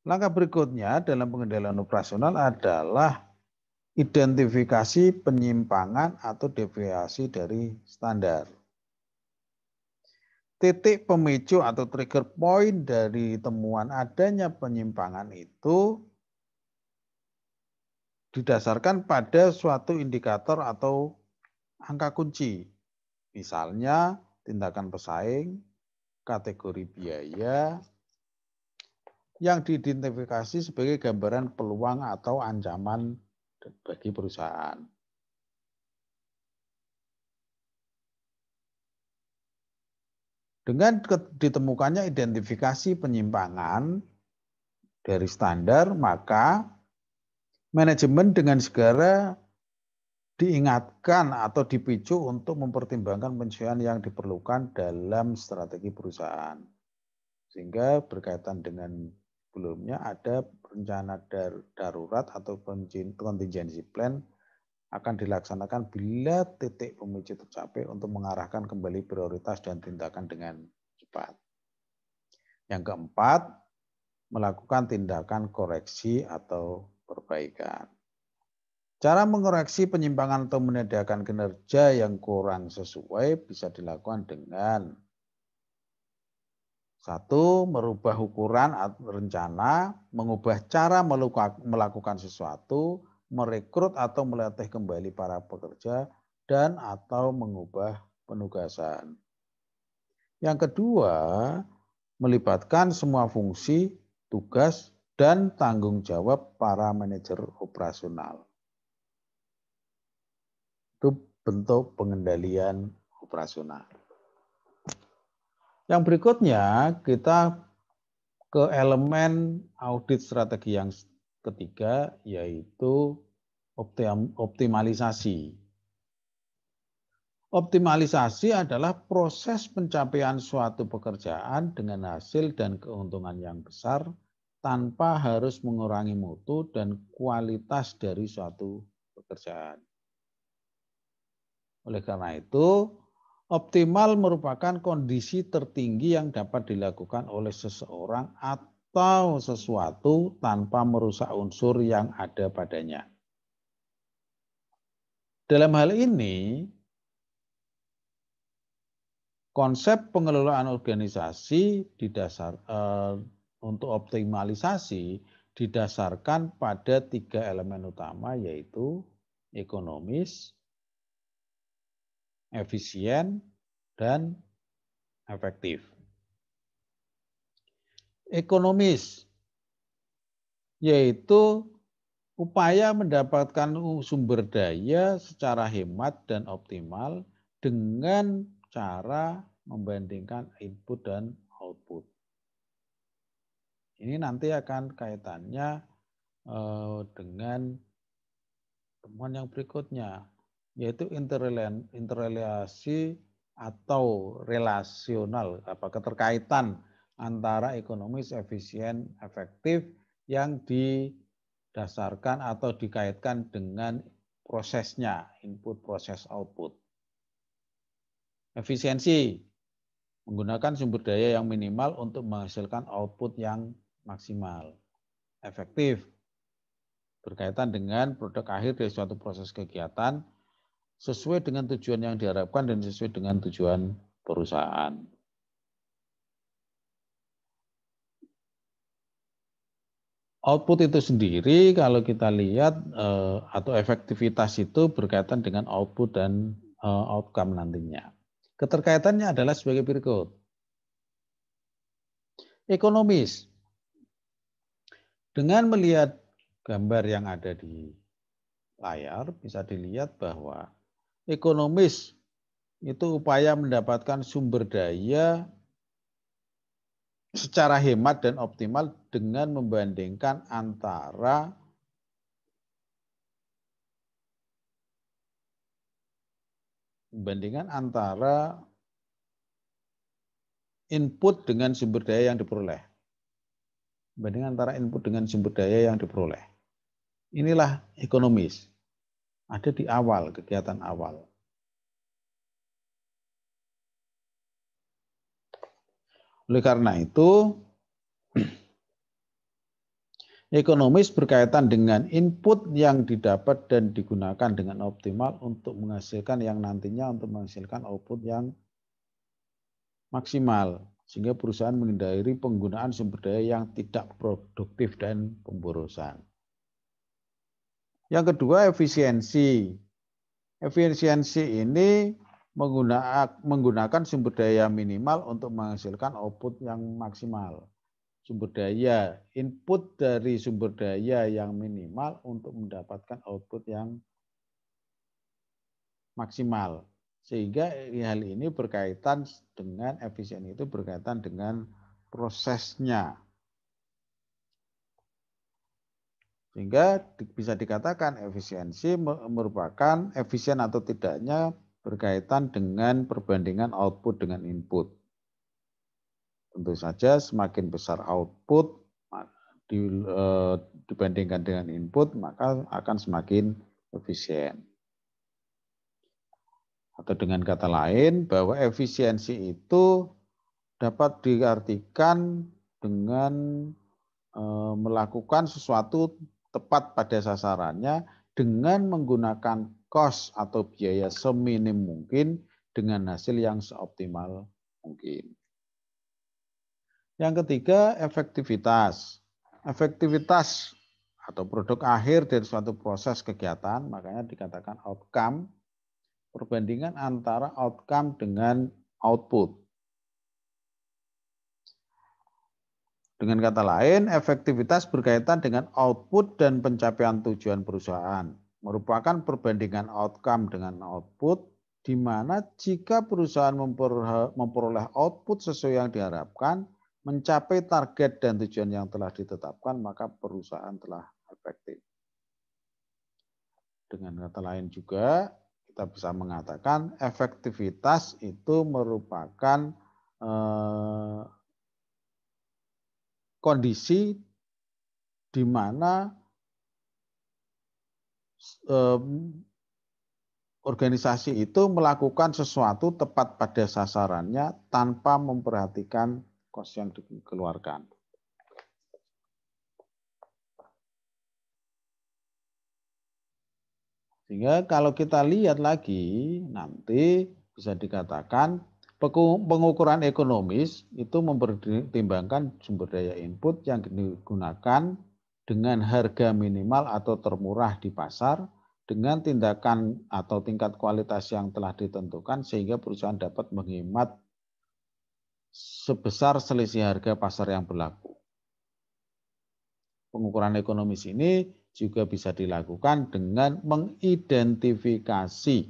Langkah berikutnya dalam pengendalian operasional adalah identifikasi penyimpangan atau deviasi dari standar. Titik pemicu atau trigger point dari temuan adanya penyimpangan itu didasarkan pada suatu indikator atau angka kunci. Misalnya tindakan pesaing, kategori biaya, yang diidentifikasi sebagai gambaran peluang atau ancaman bagi perusahaan. Dengan ditemukannya identifikasi penyimpangan dari standar, maka manajemen dengan segera diingatkan atau dipicu untuk mempertimbangkan penyesuaian yang diperlukan dalam strategi perusahaan. Sehingga berkaitan dengan sebelumnya ada rencana darurat atau contingency plan akan dilaksanakan bila titik pemicu tercapai untuk mengarahkan kembali prioritas dan tindakan dengan cepat. Yang keempat, melakukan tindakan koreksi atau perbaikan. Cara mengoreksi penyimpangan atau menyediakan kinerja yang kurang sesuai bisa dilakukan dengan 1. Merubah ukuran atau rencana, mengubah cara melakukan sesuatu, merekrut atau melatih kembali para pekerja, dan atau mengubah penugasan. Yang kedua, melibatkan semua fungsi, tugas, dan tanggung jawab para manajer operasional. Itu bentuk pengendalian operasional. Yang berikutnya kita ke elemen audit strategi yang ketiga, yaitu optimalisasi. Optimalisasi adalah proses pencapaian suatu pekerjaan dengan hasil dan keuntungan yang besar tanpa harus mengurangi mutu dan kualitas dari suatu pekerjaan. Oleh karena itu, optimal merupakan kondisi tertinggi yang dapat dilakukan oleh seseorang atau sesuatu tanpa merusak unsur yang ada padanya. Dalam hal ini, konsep pengelolaan organisasi untuk optimalisasi didasarkan pada 3 elemen utama, yaitu ekonomis, efisien, dan efektif. Ekonomis yaitu upaya mendapatkan sumber daya secara hemat dan optimal dengan cara membandingkan input dan output. Ini nanti akan kaitannya dengan temuan yang berikutnya, yaitu interrelasi atau relasional, keterkaitan antara ekonomis, efisien, efektif yang didasarkan atau dikaitkan dengan prosesnya, input, proses, output. Efisiensi, menggunakan sumber daya yang minimal untuk menghasilkan output yang maksimal. Efektif, berkaitan dengan produk akhir dari suatu proses kegiatan sesuai dengan tujuan yang diharapkan dan sesuai dengan tujuan perusahaan. Output itu sendiri kalau kita lihat atau efektivitas itu berkaitan dengan output dan outcome nantinya. Keterkaitannya adalah sebagai berikut. Ekonomis. Dengan melihat gambar yang ada di layar bisa dilihat bahwa ekonomis itu upaya mendapatkan sumber daya secara hemat dan optimal dengan membandingkan antara input dengan sumber daya yang diperoleh. Bandingan antara input dengan sumber daya yang diperoleh. Inilah ekonomis. Ada di awal, kegiatan awal. Oleh karena itu, ekonomis berkaitan dengan input yang didapat dan digunakan dengan optimal untuk menghasilkan yang nantinya untuk menghasilkan output yang maksimal. Sehingga perusahaan menghindari penggunaan sumber daya yang tidak produktif dan pemborosan. Yang kedua, efisiensi. Efisiensi ini menggunakan sumber daya minimal untuk menghasilkan output yang maksimal. Sumber daya, input dari sumber daya yang minimal untuk mendapatkan output yang maksimal. Sehingga hal ini berkaitan dengan efisien itu berkaitan dengan prosesnya. Sehingga bisa dikatakan efisiensi merupakan efisien atau tidaknya berkaitan dengan perbandingan output dengan input. Tentu saja semakin besar output dibandingkan dengan input, maka akan semakin efisien. Atau dengan kata lain, bahwa efisiensi itu dapat diartikan dengan melakukan sesuatu tepat pada sasarannya dengan menggunakan cost atau biaya seminim mungkin dengan hasil yang seoptimal mungkin. Yang ketiga, efektivitas. Efektivitas atau produk akhir dari suatu proses kegiatan, makanya dikatakan outcome, perbandingan antara outcome dengan output. Dengan kata lain, efektivitas berkaitan dengan output dan pencapaian tujuan perusahaan. Merupakan perbandingan outcome dengan output, di mana jika perusahaan memperoleh output sesuai yang diharapkan, mencapai target dan tujuan yang telah ditetapkan, maka perusahaan telah efektif. Dengan kata lain juga, kita bisa mengatakan efektivitas itu merupakan kondisi di mana organisasi itu melakukan sesuatu tepat pada sasarannya tanpa memperhatikan kos yang dikeluarkan. Sehingga kalau kita lihat lagi nanti bisa dikatakan pengukuran ekonomis itu mempertimbangkan sumber daya input yang digunakan dengan harga minimal atau termurah di pasar dengan tindakan atau tingkat kualitas yang telah ditentukan sehingga perusahaan dapat menghemat sebesar selisih harga pasar yang berlaku. Pengukuran ekonomis ini juga bisa dilakukan dengan mengidentifikasi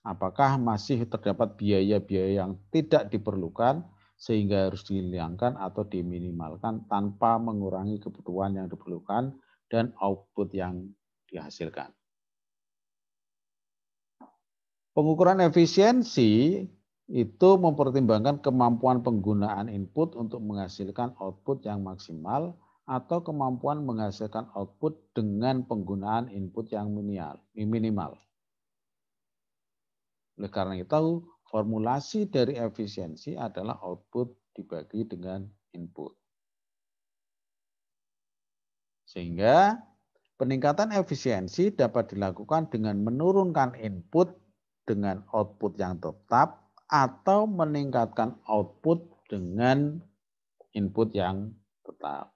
apakah masih terdapat biaya-biaya yang tidak diperlukan sehingga harus dihilangkan atau diminimalkan tanpa mengurangi kebutuhan yang diperlukan dan output yang dihasilkan. Pengukuran efisiensi itu mempertimbangkan kemampuan penggunaan input untuk menghasilkan output yang maksimal atau kemampuan menghasilkan output dengan penggunaan input yang minimal. Oleh karena itu, formulasi dari efisiensi adalah output dibagi dengan input. Sehingga peningkatan efisiensi dapat dilakukan dengan menurunkan input dengan output yang tetap atau meningkatkan output dengan input yang tetap.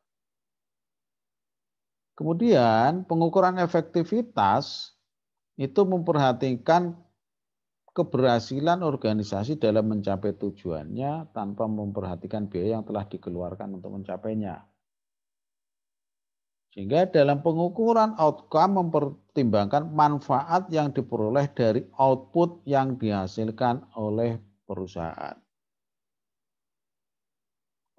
Kemudian pengukuran efektivitas itu memperhatikan keberhasilan organisasi dalam mencapai tujuannya tanpa memperhatikan biaya yang telah dikeluarkan untuk mencapainya. Sehingga dalam pengukuran outcome mempertimbangkan manfaat yang diperoleh dari output yang dihasilkan oleh perusahaan.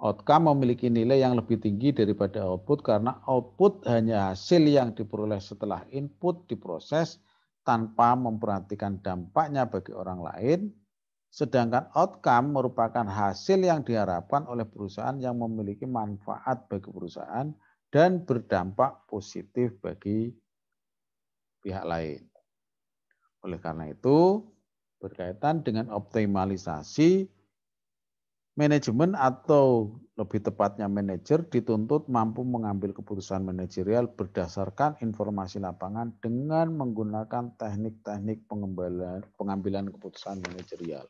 Outcome memiliki nilai yang lebih tinggi daripada output karena output hanya hasil yang diperoleh setelah input diproses tanpa memperhatikan dampaknya bagi orang lain, sedangkan outcome merupakan hasil yang diharapkan oleh perusahaan yang memiliki manfaat bagi perusahaan dan berdampak positif bagi pihak lain. Oleh karena itu, berkaitan dengan optimalisasi Manajemen atau lebih tepatnya manajer dituntut mampu mengambil keputusan manajerial berdasarkan informasi lapangan dengan menggunakan teknik-teknik pengambilan keputusan manajerial.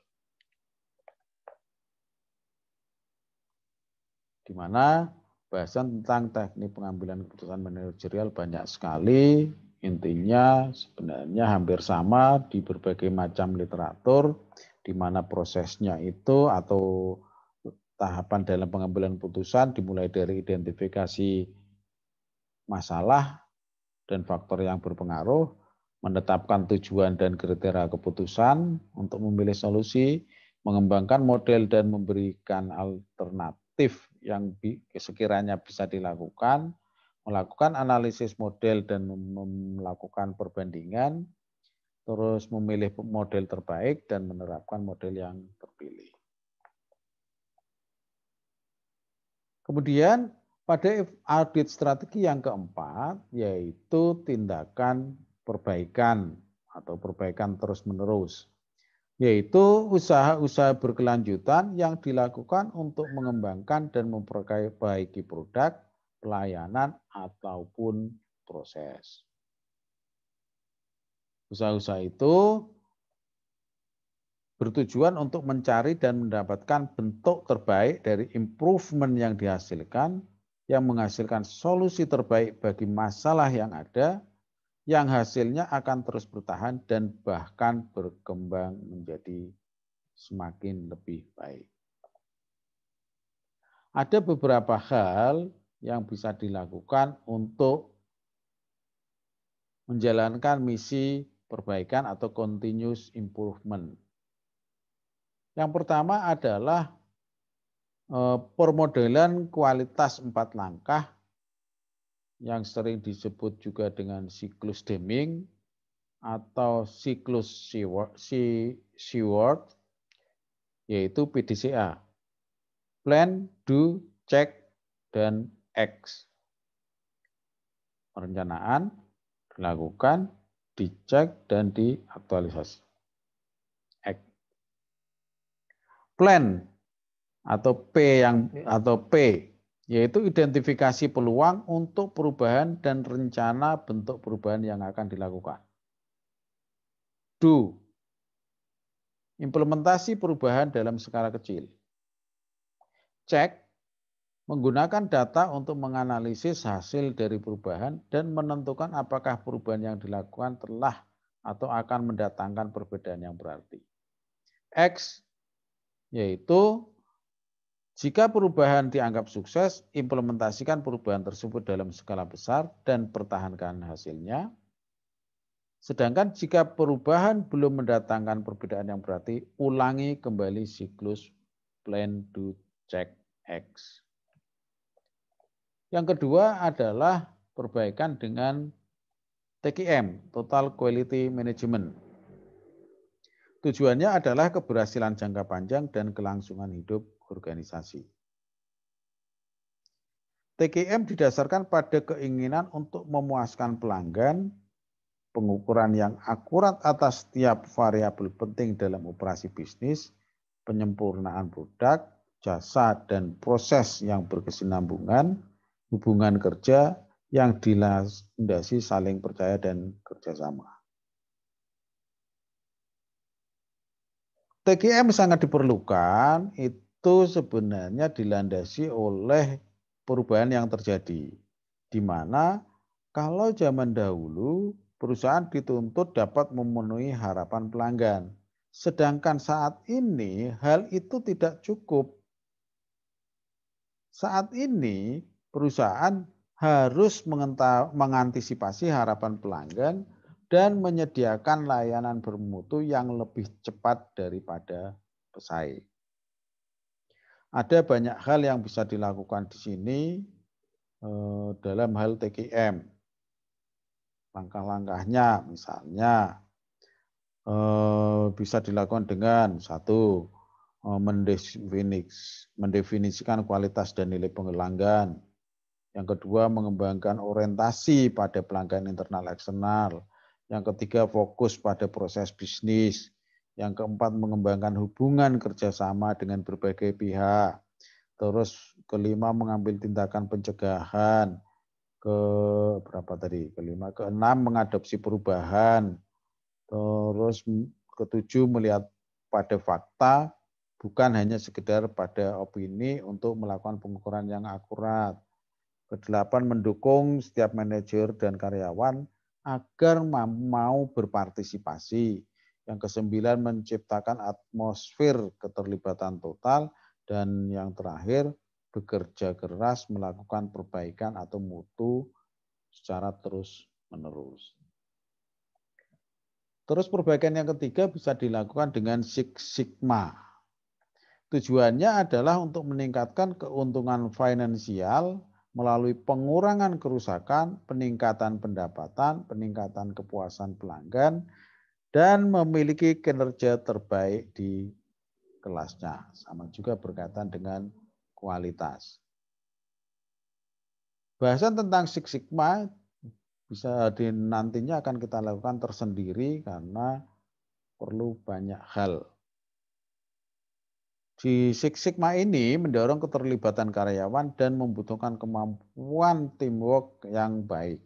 Di mana bahasan tentang teknik pengambilan keputusan manajerial banyak sekali. Intinya sebenarnya hampir sama di berbagai macam literatur, di mana prosesnya itu atau tahapan dalam pengambilan putusan dimulai dari identifikasi masalah dan faktor yang berpengaruh, menetapkan tujuan dan kriteria keputusan untuk memilih solusi, mengembangkan model dan memberikan alternatif yang sekiranya bisa dilakukan, melakukan analisis model dan melakukan perbandingan, terus memilih model terbaik dan menerapkan model yang terpilih. Kemudian pada audit strategi yang keempat, yaitu tindakan perbaikan atau perbaikan terus-menerus, yaitu usaha-usaha berkelanjutan yang dilakukan untuk mengembangkan dan memperbaiki produk, pelayanan, ataupun proses. Usaha-usaha itu bertujuan untuk mencari dan mendapatkan bentuk terbaik dari improvement yang dihasilkan, yang menghasilkan solusi terbaik bagi masalah yang ada, yang hasilnya akan terus bertahan dan bahkan berkembang menjadi semakin lebih baik. Ada beberapa hal yang bisa dilakukan untuk menjalankan misi perbaikan atau continuous improvement. Yang pertama adalah permodelan kualitas 4 langkah yang sering disebut juga dengan siklus Deming atau siklus Sheward, yaitu PDCA. Plan, Do, Check, dan X. Perencanaan, dilakukan, dicek, dan diaktualisasi. X. Plan atau P yaitu identifikasi peluang untuk perubahan dan rencana bentuk perubahan yang akan dilakukan. Do, implementasi perubahan dalam skala kecil. Cek, menggunakan data untuk menganalisis hasil dari perubahan dan menentukan apakah perubahan yang dilakukan telah atau akan mendatangkan perbedaan yang berarti. X, yaitu jika perubahan dianggap sukses, implementasikan perubahan tersebut dalam skala besar dan pertahankan hasilnya. Sedangkan jika perubahan belum mendatangkan perbedaan yang berarti, ulangi kembali siklus Plan, Do, Check, X. Yang kedua adalah perbaikan dengan TQM, Total Quality Management. Tujuannya adalah keberhasilan jangka panjang dan kelangsungan hidup organisasi. TQM didasarkan pada keinginan untuk memuaskan pelanggan, pengukuran yang akurat atas setiap variabel penting dalam operasi bisnis, penyempurnaan produk, jasa, dan proses yang berkesinambungan, hubungan kerja yang dilandasi saling percaya dan kerjasama. TQM sangat diperlukan, itu sebenarnya dilandasi oleh perubahan yang terjadi, di mana kalau zaman dahulu perusahaan dituntut dapat memenuhi harapan pelanggan, sedangkan saat ini hal itu tidak cukup. Saat ini perusahaan harus mengantisipasi harapan pelanggan dan menyediakan layanan bermutu yang lebih cepat daripada pesaing. Ada banyak hal yang bisa dilakukan di sini dalam hal TQM. Langkah-langkahnya misalnya bisa dilakukan dengan satu, mendefinisikan kualitas dan nilai pelanggan. Yang kedua, mengembangkan orientasi pada pelanggan internal eksternal. Yang ketiga, fokus pada proses bisnis. Yang keempat, mengembangkan hubungan kerjasama dengan berbagai pihak. Terus kelima, mengambil tindakan pencegahan. Berapa tadi? Kelima, keenam, mengadopsi perubahan. Terus ketujuh, melihat pada fakta, bukan hanya sekedar pada opini untuk melakukan pengukuran yang akurat. Kedelapan, mendukung setiap manajer dan karyawan agar mau berpartisipasi. Yang kesembilan, menciptakan atmosfer keterlibatan total. Dan yang terakhir, bekerja keras melakukan perbaikan atau mutu secara terus-menerus. Terus perbaikan yang ketiga bisa dilakukan dengan Six Sigma. Tujuannya adalah untuk meningkatkan keuntungan finansial melalui pengurangan kerusakan, peningkatan pendapatan, peningkatan kepuasan pelanggan, dan memiliki kinerja terbaik di kelasnya. Sama juga berkaitan dengan kualitas. Bahasan tentang Six Sigma bisa nantinya akan kita lakukan tersendiri karena perlu banyak hal. Di Six Sigma ini mendorong keterlibatan karyawan dan membutuhkan kemampuan teamwork yang baik.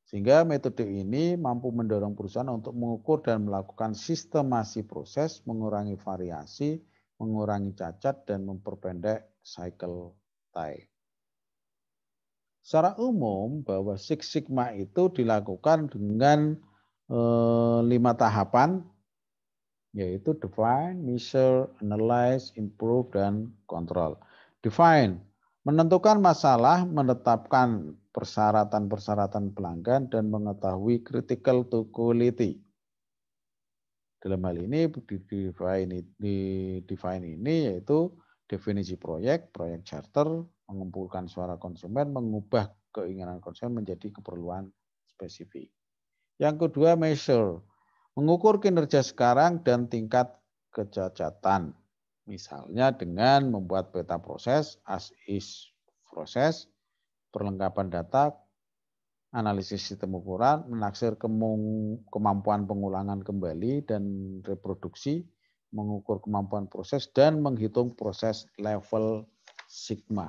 Sehingga metode ini mampu mendorong perusahaan untuk mengukur dan melakukan sistemasi proses, mengurangi variasi, mengurangi cacat, dan memperpendek cycle time. Secara umum bahwa Six Sigma itu dilakukan dengan 5 tahapan, yaitu define, measure, analyze, improve, dan control. Define, menentukan masalah, menetapkan persyaratan-persyaratan pelanggan, dan mengetahui critical to quality. Dalam hal ini, define ini yaitu definisi proyek, proyek charter, mengumpulkan suara konsumen, mengubah keinginan konsumen menjadi keperluan spesifik. Yang kedua, measure, mengukur kinerja sekarang dan tingkat kecacatan. Misalnya dengan membuat peta proses, as-is proses, perlengkapan data, analisis sistem ukuran, menaksir kemampuan pengulangan kembali dan reproduksi, mengukur kemampuan proses, dan menghitung proses level sigma.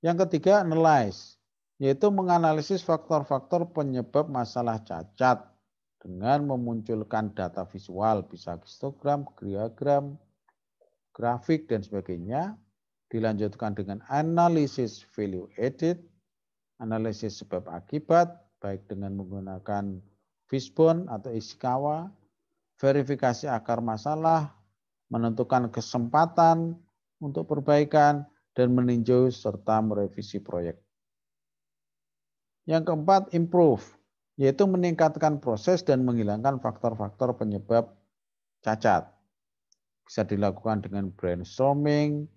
Yang ketiga, analyze, yaitu menganalisis faktor-faktor penyebab masalah cacat dengan memunculkan data visual, bisa histogram, diagram, grafik, dan sebagainya. Dilanjutkan dengan analisis value added, analisis sebab akibat, baik dengan menggunakan fishbone atau Ishikawa, verifikasi akar masalah, menentukan kesempatan untuk perbaikan, dan meninjau serta merevisi proyek. Yang keempat, improve, yaitu meningkatkan proses dan menghilangkan faktor-faktor penyebab cacat. Bisa dilakukan dengan brainstorming,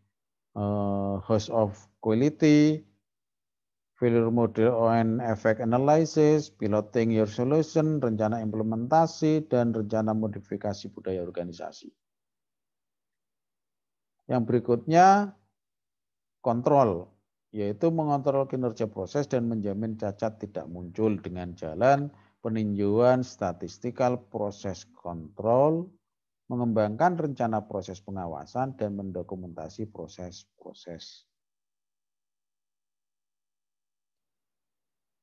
host of quality, failure model and effect analysis, piloting your solution, rencana implementasi, dan rencana modifikasi budaya organisasi. Yang berikutnya, kontrol, yaitu mengontrol kinerja proses dan menjamin cacat tidak muncul dengan jalan peninjauan statistikal proses kontrol, mengembangkan rencana proses pengawasan, dan mendokumentasi proses-proses.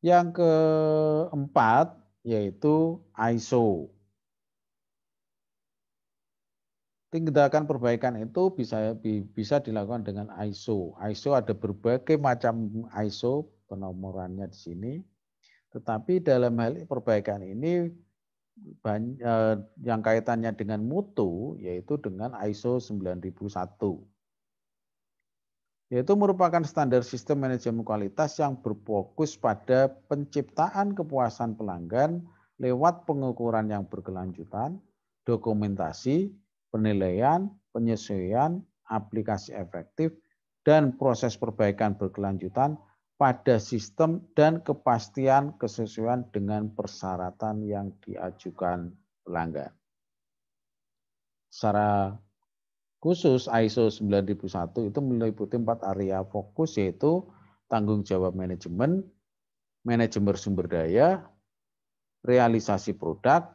Yang keempat yaitu ISO. Tindakan perbaikan itu bisa dilakukan dengan ISO. ISO ada berbagai macam ISO, penomorannya di sini. Tetapi dalam hal perbaikan ini yang kaitannya dengan mutu yaitu dengan ISO 9001. Yaitu merupakan standar sistem manajemen kualitas yang berfokus pada penciptaan kepuasan pelanggan lewat pengukuran yang berkelanjutan, dokumentasi, penilaian, penyesuaian, aplikasi efektif, dan proses perbaikan berkelanjutan pada sistem dan kepastian kesesuaian dengan persyaratan yang diajukan pelanggan. Secara khusus ISO 9001 itu meliputi 4 area fokus, yaitu tanggung jawab manajemen, manajemen sumber daya, realisasi produk,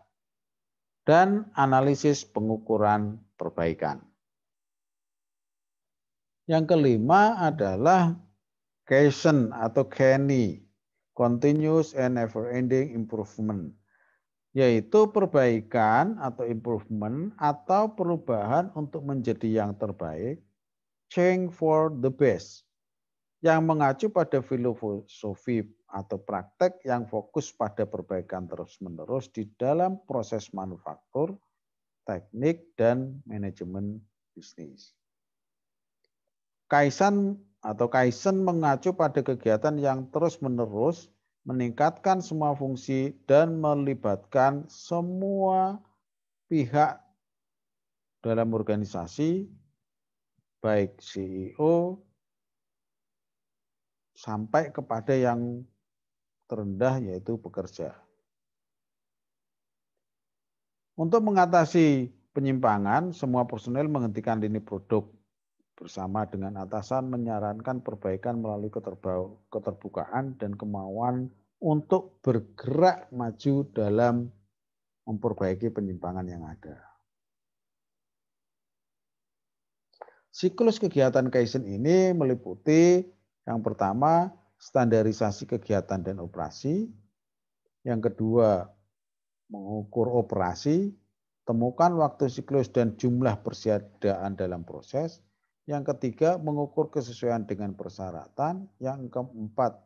dan analisis pengukuran perbaikan. Yang kelima adalah Kaizen atau KENI, Continuous and Never-Ending Improvement, yaitu perbaikan atau improvement atau perubahan untuk menjadi yang terbaik, change for the best, yang mengacu pada filosofi atau praktek yang fokus pada perbaikan terus-menerus di dalam proses manufaktur, teknik, dan manajemen bisnis. Kaizen mengacu pada kegiatan yang terus-menerus meningkatkan semua fungsi dan melibatkan semua pihak dalam organisasi, baik CEO sampai kepada yang terendah yaitu pekerja. Untuk mengatasi penyimpangan, semua personel menghentikan lini produk bersama dengan atasan menyarankan perbaikan melalui keterbukaan dan kemauan untuk bergerak maju dalam memperbaiki penyimpangan yang ada. Siklus kegiatan Kaizen ini meliputi yang pertama, standarisasi kegiatan dan operasi. Yang kedua, mengukur operasi, temukan waktu siklus dan jumlah persediaan dalam proses. Yang ketiga, mengukur kesesuaian dengan persyaratan. Yang keempat,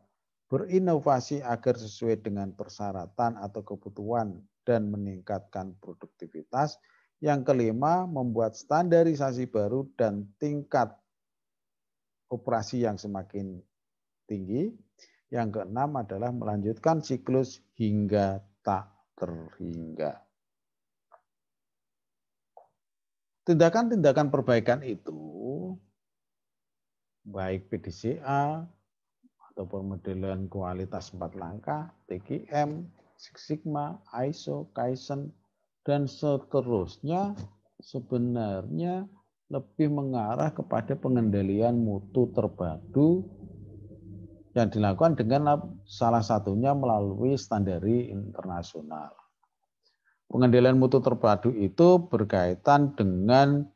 berinovasi agar sesuai dengan persyaratan atau kebutuhan dan meningkatkan produktivitas. Yang kelima, membuat standarisasi baru dan tingkat operasi yang semakin tinggi. Yang keenam adalah melanjutkan siklus hingga tak terhingga. Tindakan-tindakan perbaikan itu, baik PDCA atau pemodelan kualitas 4 langkah, TQM, Six Sigma, ISO, Kaizen, dan seterusnya sebenarnya lebih mengarah kepada pengendalian mutu terpadu yang dilakukan dengan salah satunya melalui standari internasional. Pengendalian mutu terpadu itu berkaitan dengan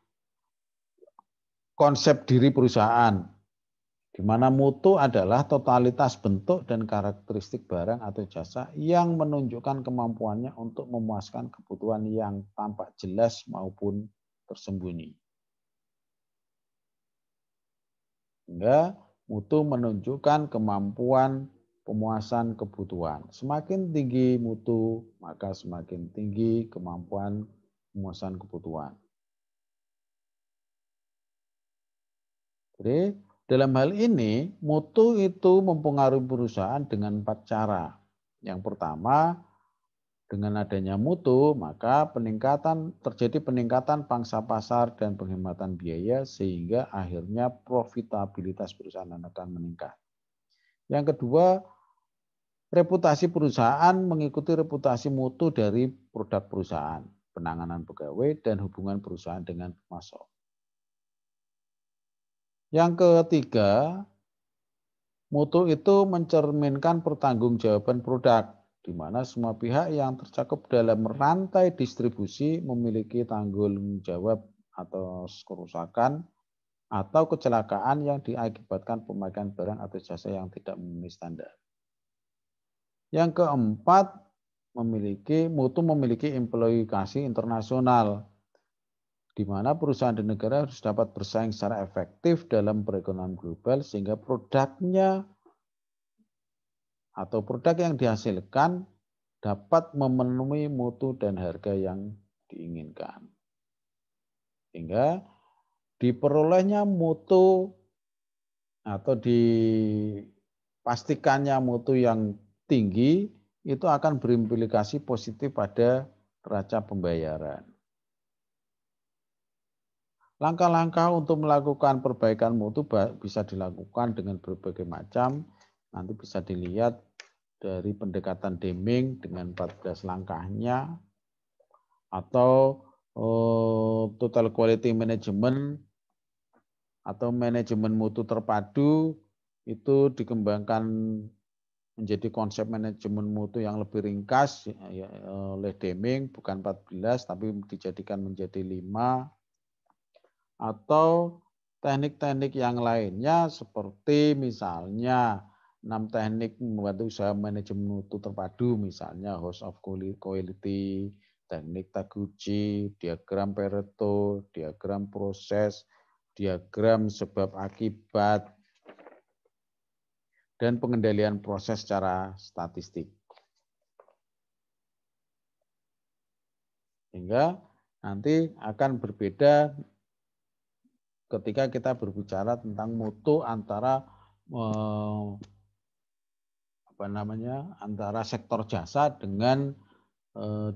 konsep diri perusahaan, di mana mutu adalah totalitas bentuk dan karakteristik barang atau jasa yang menunjukkan kemampuannya untuk memuaskan kebutuhan yang tampak jelas maupun tersembunyi. Sehingga mutu menunjukkan kemampuan pemuasan kebutuhan. Semakin tinggi mutu, maka semakin tinggi kemampuan pemuasan kebutuhan. Jadi, dalam hal ini, mutu itu mempengaruhi perusahaan dengan 4 cara. Yang pertama, dengan adanya mutu, maka terjadi peningkatan pangsa pasar dan penghematan biaya sehingga akhirnya profitabilitas perusahaan akan meningkat. Yang kedua, reputasi perusahaan mengikuti reputasi mutu dari produk perusahaan, penanganan pegawai, dan hubungan perusahaan dengan pemasok. Yang ketiga, mutu itu mencerminkan pertanggungjawaban produk, di mana semua pihak yang tercakup dalam rantai distribusi memiliki tanggung jawab atas kerusakan atau kecelakaan yang diakibatkan pemakaian barang atau jasa yang tidak memenuhi standar. Yang keempat, mutu memiliki implikasi internasional, di mana perusahaan dan negara harus dapat bersaing secara efektif dalam perekonomian global sehingga produknya atau produk yang dihasilkan dapat memenuhi mutu dan harga yang diinginkan. Sehingga diperolehnya mutu atau dipastikannya mutu yang tinggi itu akan berimplikasi positif pada neraca pembayaran. Langkah-langkah untuk melakukan perbaikan mutu bisa dilakukan dengan berbagai macam. Nanti bisa dilihat dari pendekatan Deming dengan 14 langkahnya, atau total quality management atau manajemen mutu terpadu itu dikembangkan menjadi konsep manajemen mutu yang lebih ringkas oleh Deming, bukan 14 tapi dijadikan menjadi 5, atau teknik-teknik yang lainnya seperti misalnya 6 teknik membantu usaha manajemen mutu terpadu, misalnya host of quality, teknik Taguchi, diagram Pareto, diagram proses, diagram sebab akibat, dan pengendalian proses secara statistik. Sehingga nanti akan berbeda ketika kita berbicara tentang mutu antara antara sektor jasa dengan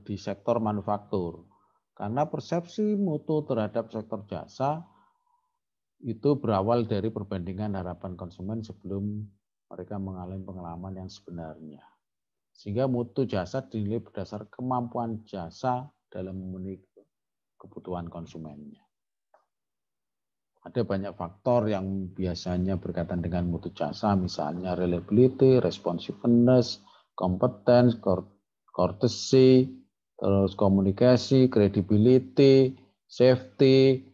di sektor manufaktur. Karena persepsi mutu terhadap sektor jasa itu berawal dari perbandingan harapan konsumen sebelum mereka mengalami pengalaman yang sebenarnya. Sehingga mutu jasa dinilai berdasar kemampuan jasa dalam memenuhi kebutuhan konsumennya. Ada banyak faktor yang biasanya berkaitan dengan mutu jasa, misalnya reliability, responsiveness, competence, courtesy, terus komunikasi, credibility, safety,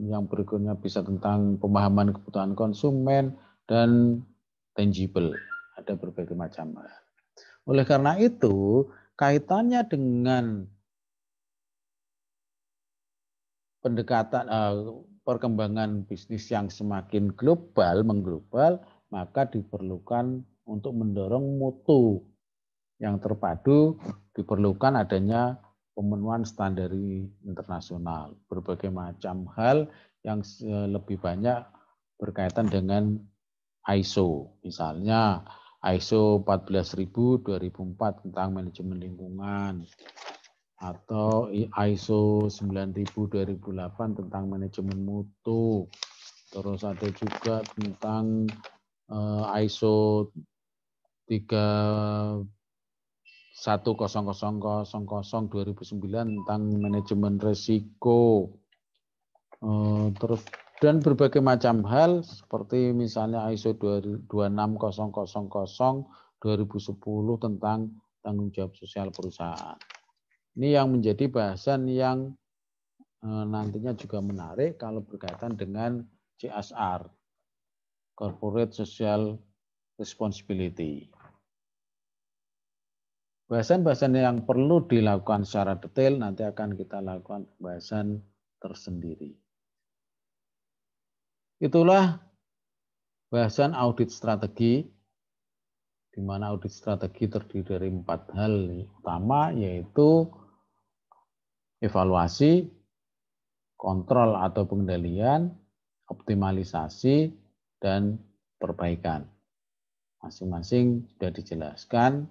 yang berikutnya bisa tentang pemahaman kebutuhan konsumen, dan tangible. Ada berbagai macam. Oleh karena itu, kaitannya dengan pendekatan perkembangan bisnis yang semakin global, mengglobal, maka diperlukan untuk mendorong mutu yang terpadu, diperlukan adanya pemenuhan standar internasional. Berbagai macam hal yang lebih banyak berkaitan dengan ISO. Misalnya ISO 14000-2004 tentang manajemen lingkungan, atau ISO 9000-2008 tentang manajemen mutu. Terus ada juga tentang ISO 10000-2009 tentang manajemen risiko. Terus dan berbagai macam hal seperti misalnya ISO 26000-2010 tentang tanggung jawab sosial perusahaan. Ini yang menjadi bahasan yang nantinya juga menarik kalau berkaitan dengan CSR, Corporate Social Responsibility. Bahasan-bahasan yang perlu dilakukan secara detail nanti akan kita lakukan pembahasan tersendiri. Itulah bahasan audit strategi, di mana audit strategi terdiri dari 4 hal utama, yaitu evaluasi, kontrol atau pengendalian, optimalisasi, dan perbaikan. Masing-masing sudah dijelaskan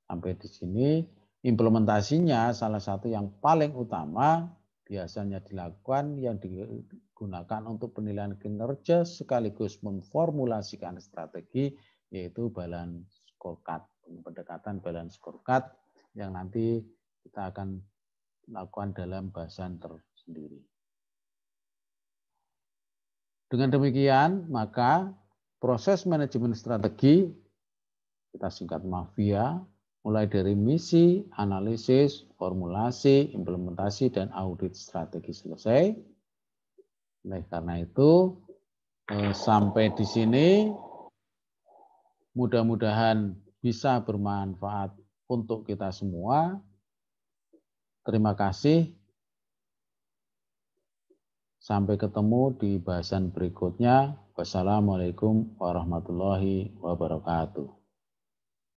sampai di sini. Implementasinya salah satu yang paling utama biasanya dilakukan yang digunakan untuk penilaian kinerja sekaligus memformulasikan strategi, yaitu balance scorecard, pendekatan balance scorecard yang nanti kita akan lakukan dalam bahasan tersendiri. Dengan demikian, maka proses manajemen strategi, kita singkat MAFIA, mulai dari misi, analisis, formulasi, implementasi, dan audit strategi selesai. Oleh karena itu, sampai di sini, mudah-mudahan bisa bermanfaat untuk kita semua. Terima kasih. Sampai ketemu di bahasan berikutnya. Wassalamualaikum warahmatullahi wabarakatuh.